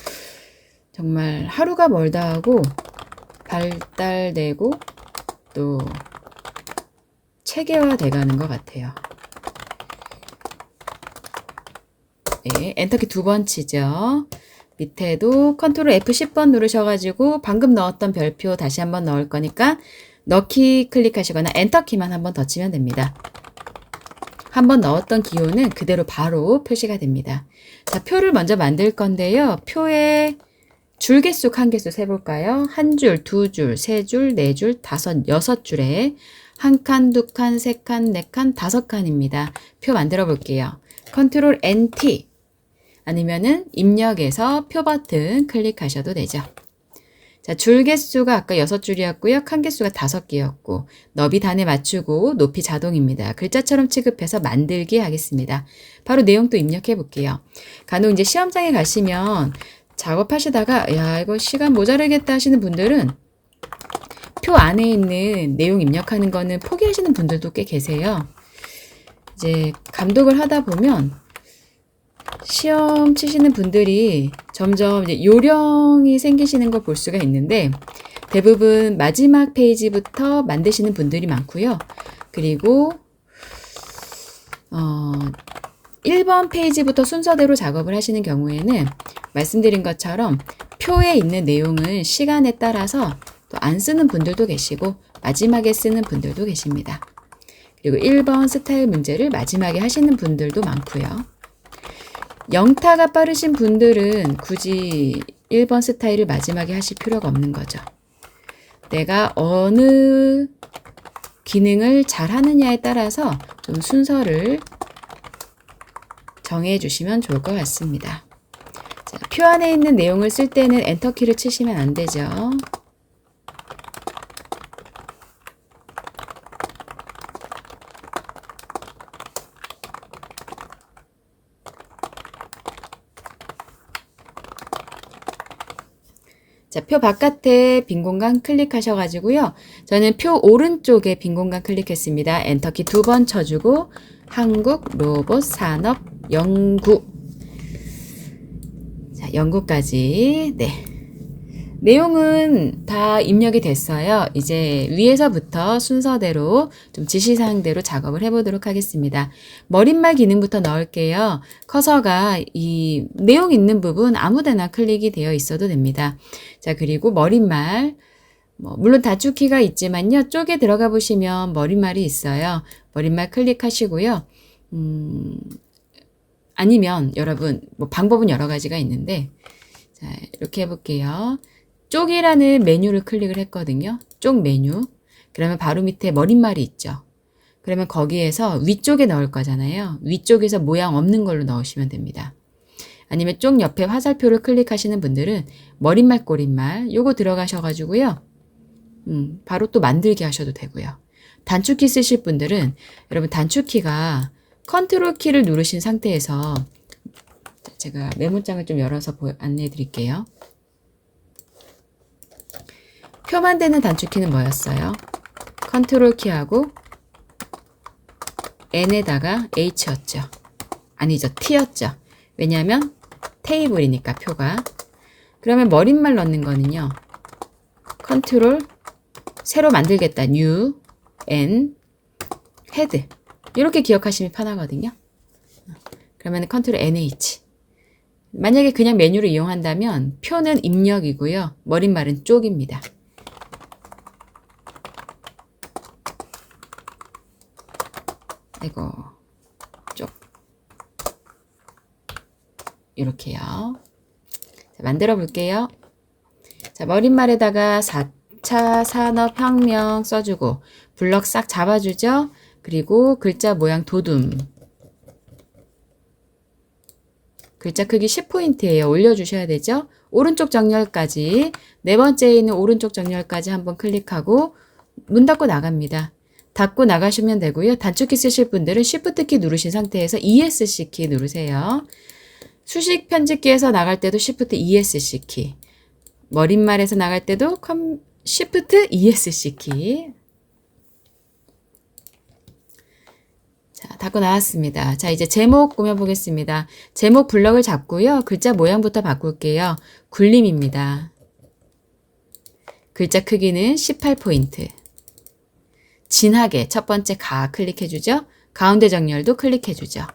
정말 하루가 멀다 하고 발달되고 또 체계화돼 가는 것 같아요. 예, 엔터키 2번 치죠. 밑에도 컨트롤 F 10번 누르셔가지고 방금 넣었던 별표 다시 한번 넣을 거니까 넣기 클릭하시거나 엔터키만 한번 더 치면 됩니다. 한번 넣었던 기호는 그대로 바로 표시가 됩니다. 자, 표를 먼저 만들 건데요. 표에 줄 개수 한 개수 세볼까요? 한 줄, 두 줄, 세 줄, 네 줄, 다섯, 여섯 줄에 한 칸, 두 칸, 세 칸, 네 칸, 다섯 칸입니다. 표 만들어 볼게요. 컨트롤 NT 아니면은 입력에서 표 버튼 클릭하셔도 되죠. 자, 줄 개수가 아까 6줄이었고요. 칸 개수가 5개였고 너비 단에 맞추고 높이 자동입니다. 글자처럼 취급해서 만들기 하겠습니다. 바로 내용 또 입력해 볼게요. 간혹 이제 시험장에 가시면 작업하시다가 야 이거 시간 모자르겠다 하시는 분들은 표 안에 있는 내용 입력하는 거는 포기하시는 분들도 꽤 계세요. 이제 감독을 하다 보면 시험 치시는 분들이 점점 이제 요령이 생기시는 걸 볼 수가 있는데 대부분 마지막 페이지부터 만드시는 분들이 많고요. 그리고 1번 페이지부터 순서대로 작업을 하시는 경우에는 말씀드린 것처럼 표에 있는 내용을 시간에 따라서 또 안 쓰는 분들도 계시고 마지막에 쓰는 분들도 계십니다. 그리고 1번 스타일 문제를 마지막에 하시는 분들도 많고요. 영타가 빠르신 분들은 굳이 1번 스타일을 마지막에 하실 필요가 없는 거죠. 내가 어느 기능을 잘 하느냐에 따라서 좀 순서를 정해 주시면 좋을 것 같습니다. 자, 표 안에 있는 내용을 쓸 때는 엔터키를 치시면 안 되죠. 자, 표 바깥에 빈 공간 클릭하셔가지고요. 저는 표 오른쪽에 빈 공간 클릭했습니다. 엔터키 2번 쳐주고 한국 로봇 산업 연구. 자, 연구까지. 네. 내용은 다 입력이 됐어요. 이제 위에서부터 순서대로 좀 지시사항대로 작업을 해보도록 하겠습니다. 머릿말 기능부터 넣을게요. 커서가 이 내용 있는 부분 아무데나 클릭이 되어 있어도 됩니다. 자, 그리고 머릿말 물론 단축키가 있지만요. 쪽에 들어가 보시면 머릿말이 있어요. 머릿말 클릭하시고요. 아니면 여러분 방법은 여러 가지가 있는데 자, 이렇게 해볼게요. 쪽이라는 메뉴를 클릭을 했거든요. 쪽 메뉴. 그러면 바로 밑에 머릿말이 있죠. 그러면 거기에서 위쪽에 넣을 거잖아요. 위쪽에서 모양 없는 걸로 넣으시면 됩니다. 아니면 쪽 옆에 화살표를 클릭하시는 분들은 머릿말 꼬릿말 요거 들어가셔가지고요. 바로 또 만들기 하셔도 되고요. 단축키 쓰실 분들은 여러분 단축키가 컨트롤 키를 누르신 상태에서 제가 메모장을 좀 열어서 안내해 드릴게요. 표 만드는 단축키는 뭐였어요? 컨트롤 키하고 N에다가 H였죠. 아니죠. T였죠. 왜냐하면 테이블이니까 표가. 그러면 머릿말 넣는 거는요. 컨트롤 새로 만들겠다. New, N, 헤드. 이렇게 기억하시면 편하거든요. 그러면 컨트롤 NH. 만약에 그냥 메뉴를 이용한다면 표는 입력이고요. 머릿말은 쪽입니다. 아이고, 쪽. 이렇게요. 자, 만들어 볼게요. 자, 머릿말에다가 4차 산업혁명 써주고 블럭 싹 잡아주죠. 그리고 글자 모양 도둠. 글자 크기 10포인트예요. 올려주셔야 되죠. 오른쪽 정렬까지 네 번째에 있는 오른쪽 정렬까지 한번 클릭하고 문 닫고 나갑니다. 닫고 나가시면 되고요. 단축키 쓰실 분들은 Shift 키 누르신 상태에서 ESC 키 누르세요. 수식 편집기에서 나갈 때도 Shift ESC 키. 머릿말에서 나갈 때도 Shift ESC 키. 자, 닫고 나왔습니다. 자, 이제 제목 꾸며보겠습니다. 제목 블럭을 잡고요. 글자 모양부터 바꿀게요. 굴림입니다. 글자 크기는 18포인트. 진하게 첫 번째 가 클릭해주죠. 가운데 정렬도 클릭해주죠.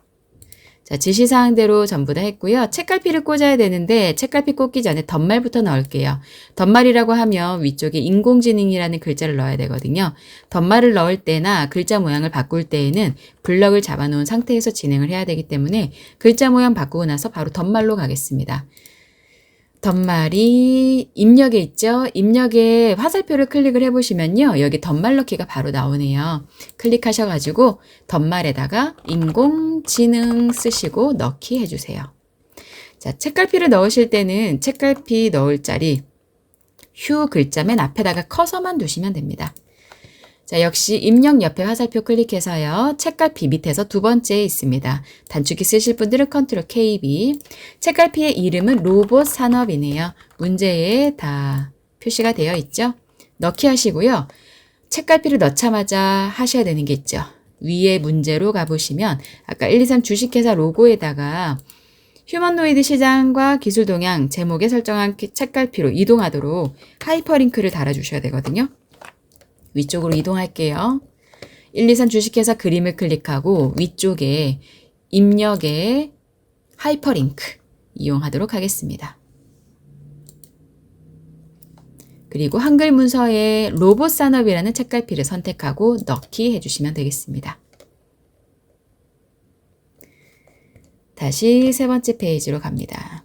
자, 지시사항대로 전부 다 했고요. 책갈피를 꽂아야 되는데 책갈피 꽂기 전에 덧말부터 넣을게요. 덧말이라고 하면 위쪽에 인공지능이라는 글자를 넣어야 되거든요. 덧말을 넣을 때나 글자 모양을 바꿀 때에는 블럭을 잡아놓은 상태에서 진행을 해야 되기 때문에 글자 모양 바꾸고 나서 바로 덧말로 가겠습니다. 덧말이 입력에 있죠? 입력에 화살표를 클릭을 해보시면요. 여기 덧말 넣기가 바로 나오네요. 클릭하셔가지고 덧말에다가 인공지능 쓰시고 넣기 해주세요. 자, 책갈피를 넣으실 때는 책갈피 넣을 자리 휴 글자 맨 앞에다가 커서만 두시면 됩니다. 자, 역시 입력 옆에 화살표 클릭해서요. 책갈피 밑에서 두 번째에 있습니다. 단축키 쓰실 분들은 컨트롤 KB. 책갈피의 이름은 로봇 산업이네요. 문제에 다 표시가 되어 있죠. 넣기 하시고요. 책갈피를 넣자마자 하셔야 되는 게 있죠. 위에 문제로 가보시면 아까 123 주식회사 로고에다가 휴머노이드 시장과 기술 동향 제목에 설정한 책갈피로 이동하도록 하이퍼링크를 달아주셔야 되거든요. 위쪽으로 이동할게요. 123 주식회사 그림을 클릭하고 위쪽에 입력에 하이퍼링크 이용하도록 하겠습니다. 그리고 한글 문서에 로봇 산업이라는 책갈피를 선택하고 넣기 해주시면 되겠습니다. 다시 세 번째 페이지로 갑니다.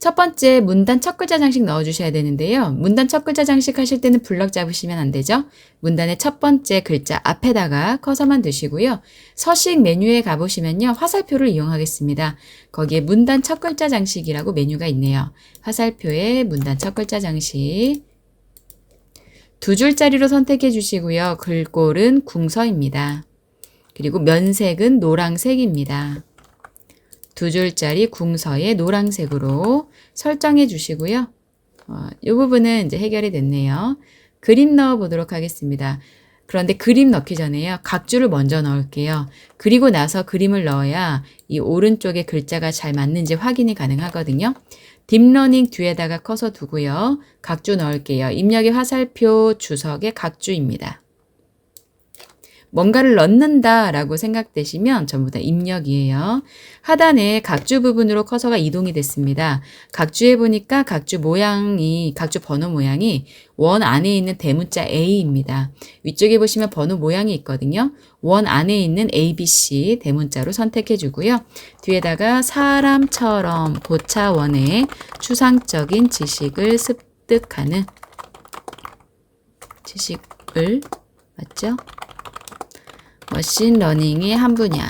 첫 번째 문단 첫 글자 장식 넣어주셔야 되는데요. 문단 첫 글자 장식 하실 때는 블럭 잡으시면 안 되죠. 문단의 첫 번째 글자 앞에다가 커서만 두시고요. 서식 메뉴에 가보시면요. 화살표를 이용하겠습니다. 거기에 문단 첫 글자 장식이라고 메뉴가 있네요. 화살표에 문단 첫 글자 장식 두 줄짜리로 선택해 주시고요. 글꼴은 궁서입니다. 그리고 면색은 노란색입니다. 두 줄짜리 궁서에 노란색으로 설정해 주시고요. 이 부분은 이제 해결이 됐네요. 그림 넣어 보도록 하겠습니다. 그런데 그림 넣기 전에요. 각주를 먼저 넣을게요. 그리고 나서 그림을 넣어야 이 오른쪽에 글자가 잘 맞는지 확인이 가능하거든요. 딥러닝 뒤에다가 커서 두고요. 각주 넣을게요. 입력의 화살표 주석의 각주입니다. 뭔가를 넣는다 라고 생각되시면 전부 다 입력이에요. 하단에 각주 부분으로 커서가 이동이 됐습니다. 각주에 보니까 각주 번호 모양이 원 안에 있는 대문자 A입니다. 위쪽에 보시면 번호 모양이 있거든요. 원 안에 있는 ABC 대문자로 선택해 주고요. 뒤에다가 사람처럼 고차원의 추상적인 지식을 습득하는 지식을 맞죠? 머신러닝의 한 분야.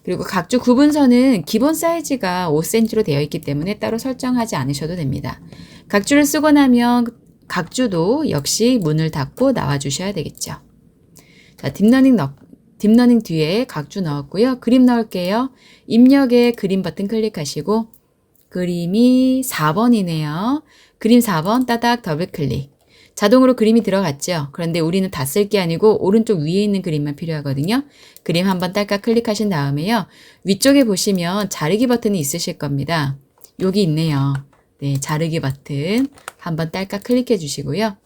그리고 각주 구분선은 기본 사이즈가 5cm로 되어 있기 때문에 따로 설정하지 않으셔도 됩니다. 각주를 쓰고 나면 각주도 역시 문을 닫고 나와 주셔야 되겠죠. 자, 딥러닝 뒤에 각주 넣었고요. 그림 넣을게요. 입력에 그림 버튼 클릭하시고 그림이 4번이네요. 그림 4번 따닥 더블 클릭. 자동으로 그림이 들어갔죠. 그런데 우리는 다 쓸 게 아니고 오른쪽 위에 있는 그림만 필요하거든요. 그림 한번 딸깍 클릭하신 다음에요. 위쪽에 보시면 자르기 버튼이 있으실 겁니다. 여기 있네요. 네, 자르기 버튼 한번 딸깍 클릭해 주시고요.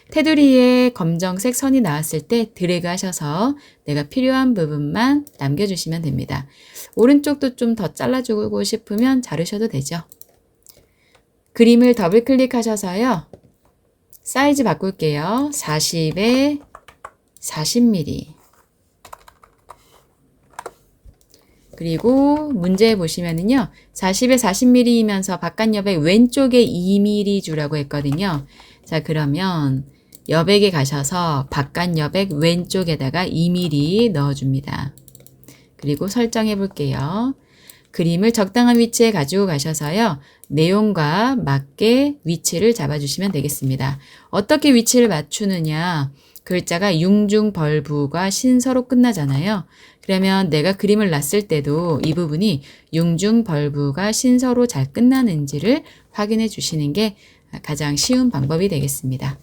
테두리에 검정색 선이 나왔을 때 드래그 하셔서 내가 필요한 부분만 남겨주시면 됩니다. 오른쪽도 좀 더 잘라주고 싶으면 자르셔도 되죠. 그림을 더블 클릭하셔서요. 사이즈 바꿀게요. 40에 40mm. 그리고 문제 보시면은요. 40에 40mm이면서 바깥 여백 왼쪽에 2mm 주라고 했거든요. 자, 그러면 여백에 가셔서 바깥 여백 왼쪽에다가 2mm 넣어줍니다. 그리고 설정해 볼게요. 그림을 적당한 위치에 가지고 가셔서요. 내용과 맞게 위치를 잡아주시면 되겠습니다. 어떻게 위치를 맞추느냐. 글자가 융중벌부가 신서로 끝나잖아요. 그러면 내가 그림을 놨을 때도 이 부분이 융중벌부가 신서로 잘 끝나는지를 확인해 주시는 게 가장 쉬운 방법이 되겠습니다.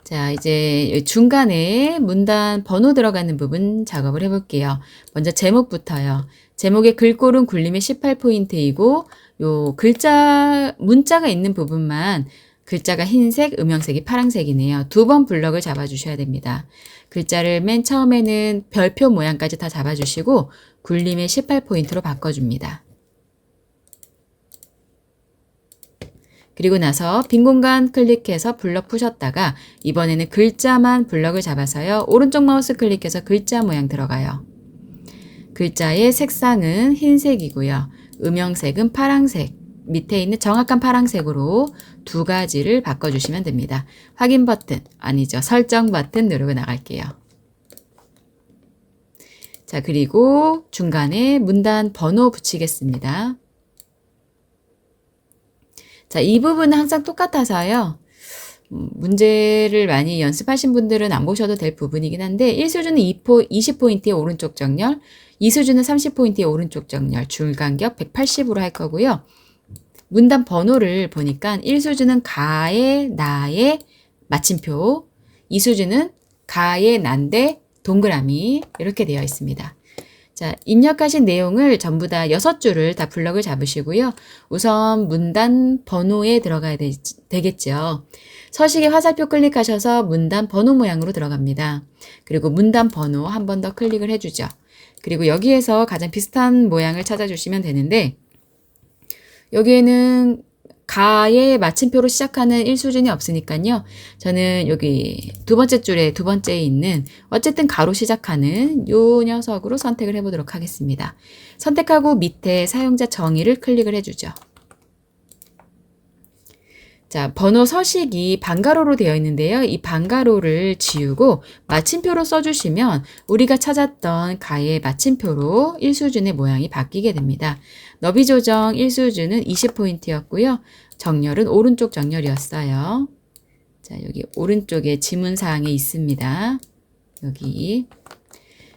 자, 이제 중간에 문단 번호 들어가는 부분 작업을 해볼게요. 먼저 제목부터요. 제목의 글꼴은 굴림의 18포인트이고 요 문자가 있는 부분만 글자가 흰색, 음영색이 파란색이네요. 두 번 블럭을 잡아주셔야 됩니다. 글자를 맨 처음에는 별표 모양까지 다 잡아주시고 굴림의 18포인트로 바꿔줍니다. 그리고 나서 빈 공간 클릭해서 블럭 푸셨다가 이번에는 글자만 블럭을 잡아서요. 오른쪽 마우스 클릭해서 글자 모양 들어가요. 글자의 색상은 흰색이고요. 음영색은 파란색. 밑에 있는 정확한 파란색으로 두 가지를 바꿔주시면 됩니다. 확인 버튼, 아니죠. 설정 버튼 누르고 나갈게요. 자, 그리고 중간에 문단 번호 붙이겠습니다. 자, 이 부분은 항상 똑같아서요. 문제를 많이 연습하신 분들은 안 보셔도 될 부분이긴 한데 1수준은 20포인트의 오른쪽 정렬, 2수준은 30포인트의 오른쪽 정렬, 줄간격 180으로 할 거고요. 문단 번호를 보니까 1수준은 가의 나의 마침표, 2수준은 가의 난데 동그라미 이렇게 되어 있습니다. 자, 입력하신 내용을 전부 다 6줄을 다 블럭을 잡으시고요. 우선 문단 번호에 들어가야 되겠죠. 서식의 화살표 클릭하셔서 문단 번호 모양으로 들어갑니다. 그리고 문단 번호 한 번 더 클릭을 해주죠. 그리고 여기에서 가장 비슷한 모양을 찾아주시면 되는데 여기에는 가의 마침표로 시작하는 1수준이 없으니까요. 저는 여기 두 번째 줄에 두 번째에 있는 어쨌든 가로 시작하는 요 녀석으로 선택을 해보도록 하겠습니다. 선택하고 밑에 사용자 정의를 클릭을 해주죠. 자, 번호 서식이 반가로로 되어 있는데요. 이 반가로를 지우고 마침표로 써주시면 우리가 찾았던 가의 마침표로 1수준의 모양이 바뀌게 됩니다. 너비 조정 1수준은 20포인트였고요. 정렬은 오른쪽 정렬이었어요. 자, 여기 오른쪽에 지문사항에 있습니다. 여기.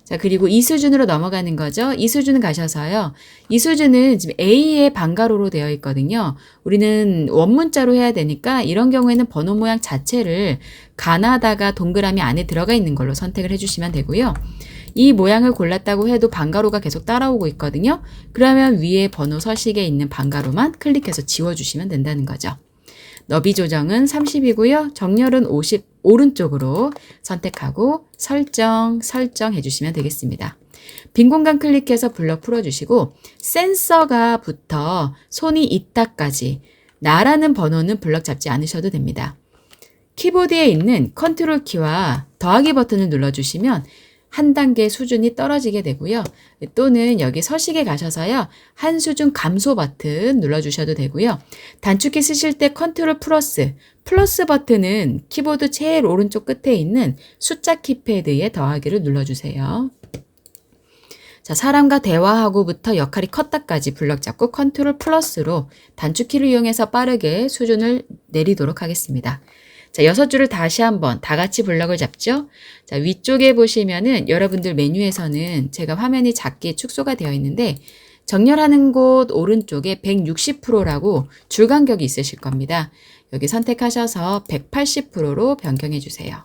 자, 그리고 2수준으로 넘어가는 거죠. 2수준 가셔서요. 2수준은 지금 A의 반가로로 되어 있거든요. 우리는 원문자로 해야 되니까 이런 경우에는 번호 모양 자체를 가나다가 동그라미 안에 들어가 있는 걸로 선택을 해주시면 되고요. 이 모양을 골랐다고 해도 반가로가 계속 따라오고 있거든요. 그러면 위에 번호 서식에 있는 반가로만 클릭해서 지워주시면 된다는 거죠. 너비 조정은 30이고요. 정렬은 50 오른쪽으로 선택하고 설정해 주시면 되겠습니다. 빈 공간 클릭해서 블럭 풀어주시고 센서가 붙어 손이 있다까지 나라는 번호는 블럭 잡지 않으셔도 됩니다. 키보드에 있는 컨트롤 키와 더하기 버튼을 눌러주시면 한 단계 수준이 떨어지게 되고요. 또는 여기 서식에 가셔서요. 한 수준 감소 버튼 눌러주셔도 되고요. 단축키 쓰실 때 컨트롤 플러스 버튼은 키보드 제일 오른쪽 끝에 있는 숫자 키패드에 더하기를 눌러주세요. 자, 사람과 대화하고부터 역할이 컸다까지 블럭 잡고 컨트롤 플러스로 단축키를 이용해서 빠르게 수준을 내리도록 하겠습니다. 자, 6줄을 다시 한번 다 같이 블럭을 잡죠. 자, 위쪽에 보시면은 여러분들 메뉴에서는 제가 화면이 작게 축소가 되어 있는데 정렬하는 곳 오른쪽에 160%라고 줄간격이 있으실 겁니다. 여기 선택하셔서 180%로 변경해 주세요.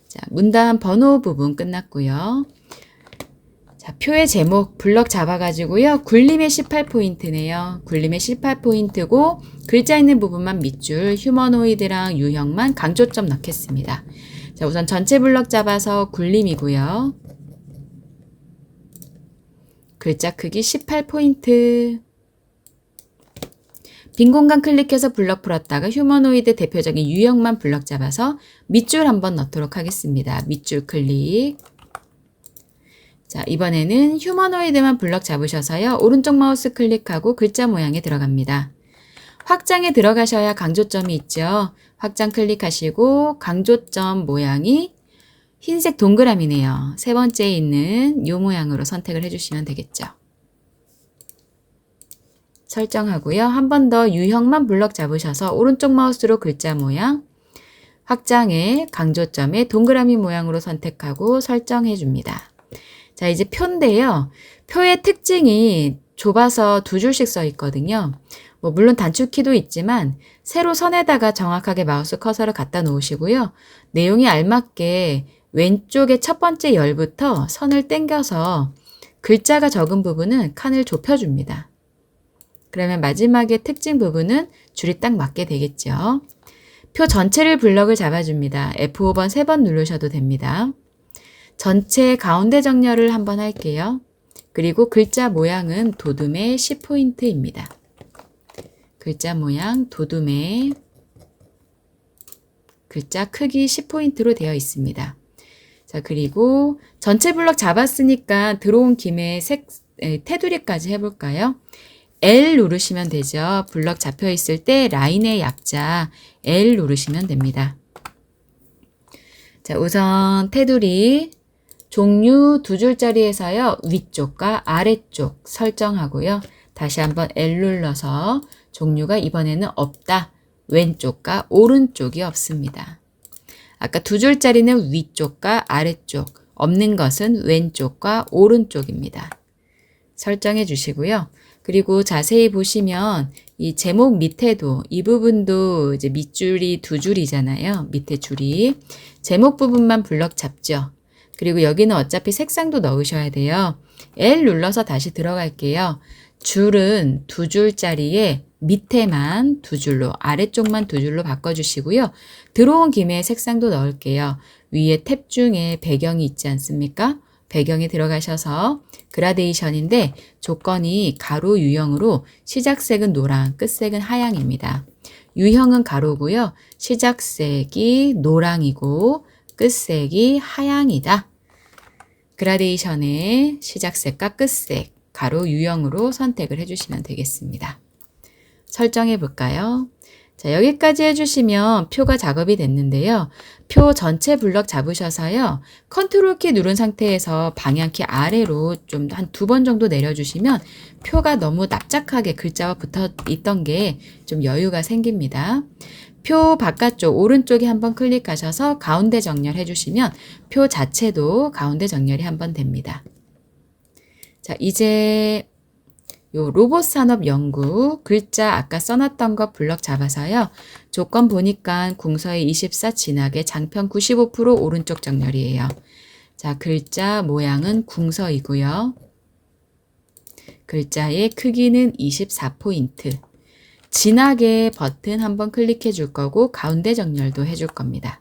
자, 문단 번호 부분 끝났고요. 자, 표의 제목 블럭 잡아가지고요. 굴림의 18포인트네요. 굴림의 18포인트고 글자 있는 부분만 밑줄, 휴머노이드랑 유형만 강조점 넣겠습니다. 자, 우선 전체 블럭 잡아서 굴림이고요. 글자 크기 18포인트. 빈 공간 클릭해서 블럭 풀었다가 휴머노이드 대표적인 유형만 블럭 잡아서 밑줄 한번 넣도록 하겠습니다. 밑줄 클릭. 자, 이번에는 휴머노이드만 블럭 잡으셔서요. 오른쪽 마우스 클릭하고 글자 모양에 들어갑니다. 확장에 들어가셔야 강조점이 있죠. 확장 클릭하시고 강조점 모양이 흰색 동그라미네요. 세 번째에 있는 이 모양으로 선택을 해주시면 되겠죠. 설정하고요. 한 번 더 유형만 블럭 잡으셔서 오른쪽 마우스로 글자 모양, 확장에 강조점에 동그라미 모양으로 선택하고 설정해 줍니다. 자, 이제 표인데요. 표의 특징이 좁아서 두 줄씩 써 있거든요. 물론 단축키도 있지만 세로 선에다가 정확하게 마우스 커서를 갖다 놓으시고요. 내용이 알맞게 왼쪽의 첫 번째 열부터 선을 당겨서 글자가 적은 부분은 칸을 좁혀줍니다. 그러면 마지막에 특징 부분은 줄이 딱 맞게 되겠죠. 표 전체를 블럭을 잡아줍니다. F5번 3번 누르셔도 됩니다. 전체 가운데 정렬을 한번 할게요. 그리고 글자 모양은 도둠의 10포인트입니다. 글자 모양 도둠의 글자 크기 10포인트로 되어 있습니다. 자, 그리고 전체 블럭 잡았으니까 들어온 김에 테두리까지 해볼까요? L 누르시면 되죠. 블럭 잡혀 있을 때 라인의 약자 L 누르시면 됩니다. 자, 우선 테두리 종류 2줄짜리에서요. 위쪽과 아래쪽 설정하고요. 다시 한번 L 눌러서 종류가 이번에는 없다. 왼쪽과 오른쪽이 없습니다. 아까 2줄짜리는 위쪽과 아래쪽, 없는 것은 왼쪽과 오른쪽입니다. 설정해 주시고요. 그리고 자세히 보시면 이 제목 밑에도 이 부분도 이제 밑줄이 2줄이잖아요. 밑에 줄이. 제목 부분만 블럭 잡죠. 그리고 여기는 어차피 색상도 넣으셔야 돼요. L 눌러서 다시 들어갈게요. 줄은 2줄짜리에 밑에만 2줄로, 아래쪽만 2줄로 바꿔주시고요. 들어온 김에 색상도 넣을게요. 위에 탭 중에 배경이 있지 않습니까? 배경에 들어가셔서 그라데이션인데 조건이 가로 유형으로 시작색은 노랑, 끝색은 하양입니다. 유형은 가로고요. 시작색이 노랑이고 끝색이 하양이다. 그라데이션의 시작색과 끝색, 가로 유형으로 선택을 해주시면 되겠습니다. 설정해 볼까요? 자, 여기까지 해주시면 표가 작업이 됐는데요. 표 전체 블럭 잡으셔서요. 컨트롤 키 누른 상태에서 방향키 아래로 좀 한 2번 정도 내려주시면 표가 너무 납작하게 글자와 붙어 있던 게 좀 여유가 생깁니다. 표 바깥쪽 오른쪽에 한번 클릭하셔서 가운데 정렬해 주시면 표 자체도 가운데 정렬이 한번 됩니다. 자, 이제 요 로봇 산업 연구 글자 아까 써놨던 거 블럭 잡아서요. 조건 보니까 궁서의 24 진하게 장편 95% 오른쪽 정렬이에요. 자, 글자 모양은 궁서이고요. 글자의 크기는 24포인트. 진하게 버튼 한번 클릭해 줄 거고 가운데 정렬도 해줄 겁니다.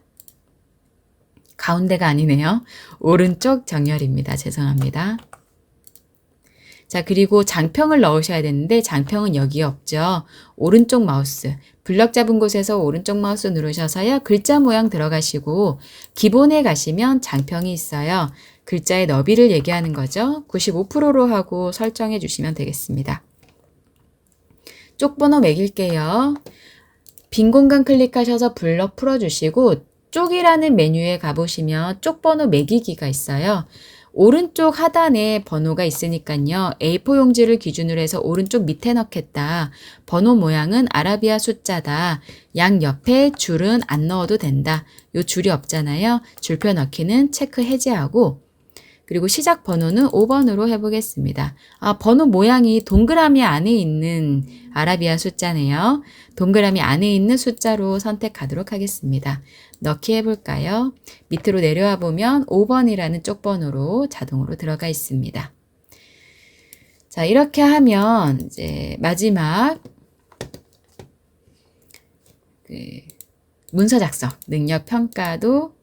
가운데가 아니네요. 오른쪽 정렬입니다. 죄송합니다. 자, 그리고 장평을 넣으셔야 되는데 장평은 여기에 없죠. 오른쪽 마우스, 블럭 잡은 곳에서 오른쪽 마우스 누르셔서요. 글자 모양 들어가시고 기본에 가시면 장평이 있어요. 글자의 너비를 얘기하는 거죠. 95%로 하고 설정해 주시면 되겠습니다. 쪽번호 매길게요. 빈 공간 클릭하셔서 블럭 풀어주시고 쪽이라는 메뉴에 가보시면 쪽번호 매기기가 있어요. 오른쪽 하단에 번호가 있으니까요. A4 용지를 기준으로 해서 오른쪽 밑에 넣겠다. 번호 모양은 아라비아 숫자다. 양 옆에 줄은 안 넣어도 된다. 요 줄이 없잖아요. 줄표 넣기는 체크 해제하고 그리고 시작 번호는 5번으로 해보겠습니다. 아, 번호 모양이 동그라미 안에 있는 아라비아 숫자네요. 동그라미 안에 있는 숫자로 선택하도록 하겠습니다. 넣기 해볼까요? 밑으로 내려와 보면 5번이라는 쪽번호로 자동으로 들어가 있습니다. 자, 이렇게 하면 이제 마지막 문서 작성, 능력 평가도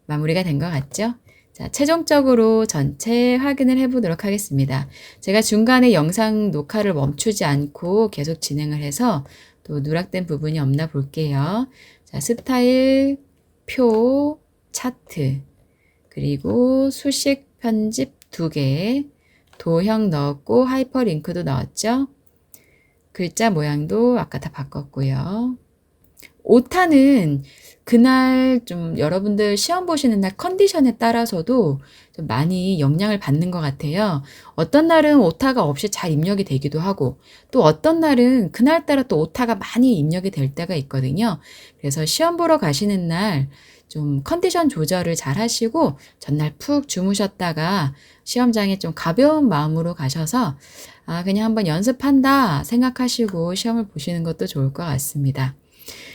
마무리가 된 것 같죠? 자, 최종적으로 전체 확인을 해보도록 하겠습니다. 제가 중간에 영상 녹화를 멈추지 않고 계속 진행을 해서 또 누락된 부분이 없나 볼게요. 자, 스타일, 표, 차트, 그리고 수식 편집 2개, 도형 넣었고 하이퍼링크도 넣었죠. 글자 모양도 아까 다 바꿨고요. 오타는 그날 좀 여러분들 시험 보시는 날 컨디션에 따라서도 좀 많이 영향을 받는 것 같아요. 어떤 날은 오타가 없이 잘 입력이 되기도 하고 또 어떤 날은 그날따라 또 오타가 많이 입력이 될 때가 있거든요. 그래서 시험 보러 가시는 날 좀 컨디션 조절을 잘 하시고 전날 푹 주무셨다가 시험장에 좀 가벼운 마음으로 가셔서 아, 그냥 한번 연습한다 생각하시고 시험을 보시는 것도 좋을 것 같습니다.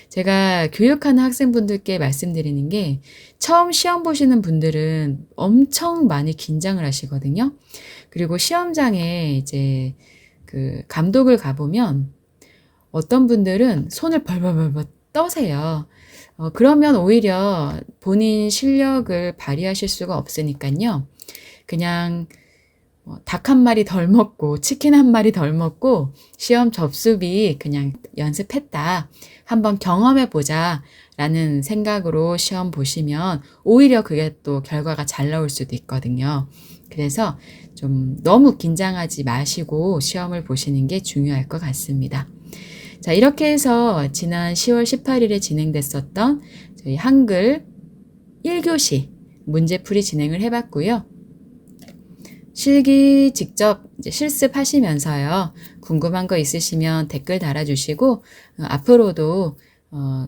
제가 교육하는 학생분들께 말씀드리는 게 처음 시험 보시는 분들은 엄청 많이 긴장을 하시거든요. 그리고 시험장에 이제 그 감독을 가보면 어떤 분들은 손을 벌벌벌벌 떠세요. 그러면 오히려 본인 실력을 발휘하실 수가 없으니까요. 그냥 닭 한 마리 덜 먹고 치킨 한 마리 덜 먹고 시험 접수비 그냥 연습했다. 한번 경험해 보자 라는 생각으로 시험 보시면 오히려 그게 또 결과가 잘 나올 수도 있거든요. 그래서 좀 너무 긴장하지 마시고 시험을 보시는 게 중요할 것 같습니다. 자, 이렇게 해서 지난 10월 18일에 진행됐었던 저희 한글 1교시 문제풀이 진행을 해봤고요. 실기 직접 이제 실습하시면서요. 궁금한 거 있으시면 댓글 달아주시고 앞으로도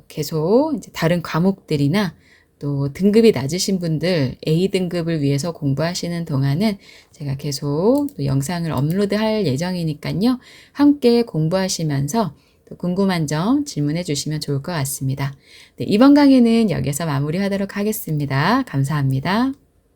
계속 이제 다른 과목들이나 또 등급이 낮으신 분들 A등급을 위해서 공부하시는 동안은 제가 계속 또 영상을 업로드할 예정이니까요. 함께 공부하시면서 또 궁금한 점 질문해 주시면 좋을 것 같습니다. 네, 이번 강의는 여기서 마무리하도록 하겠습니다. 감사합니다.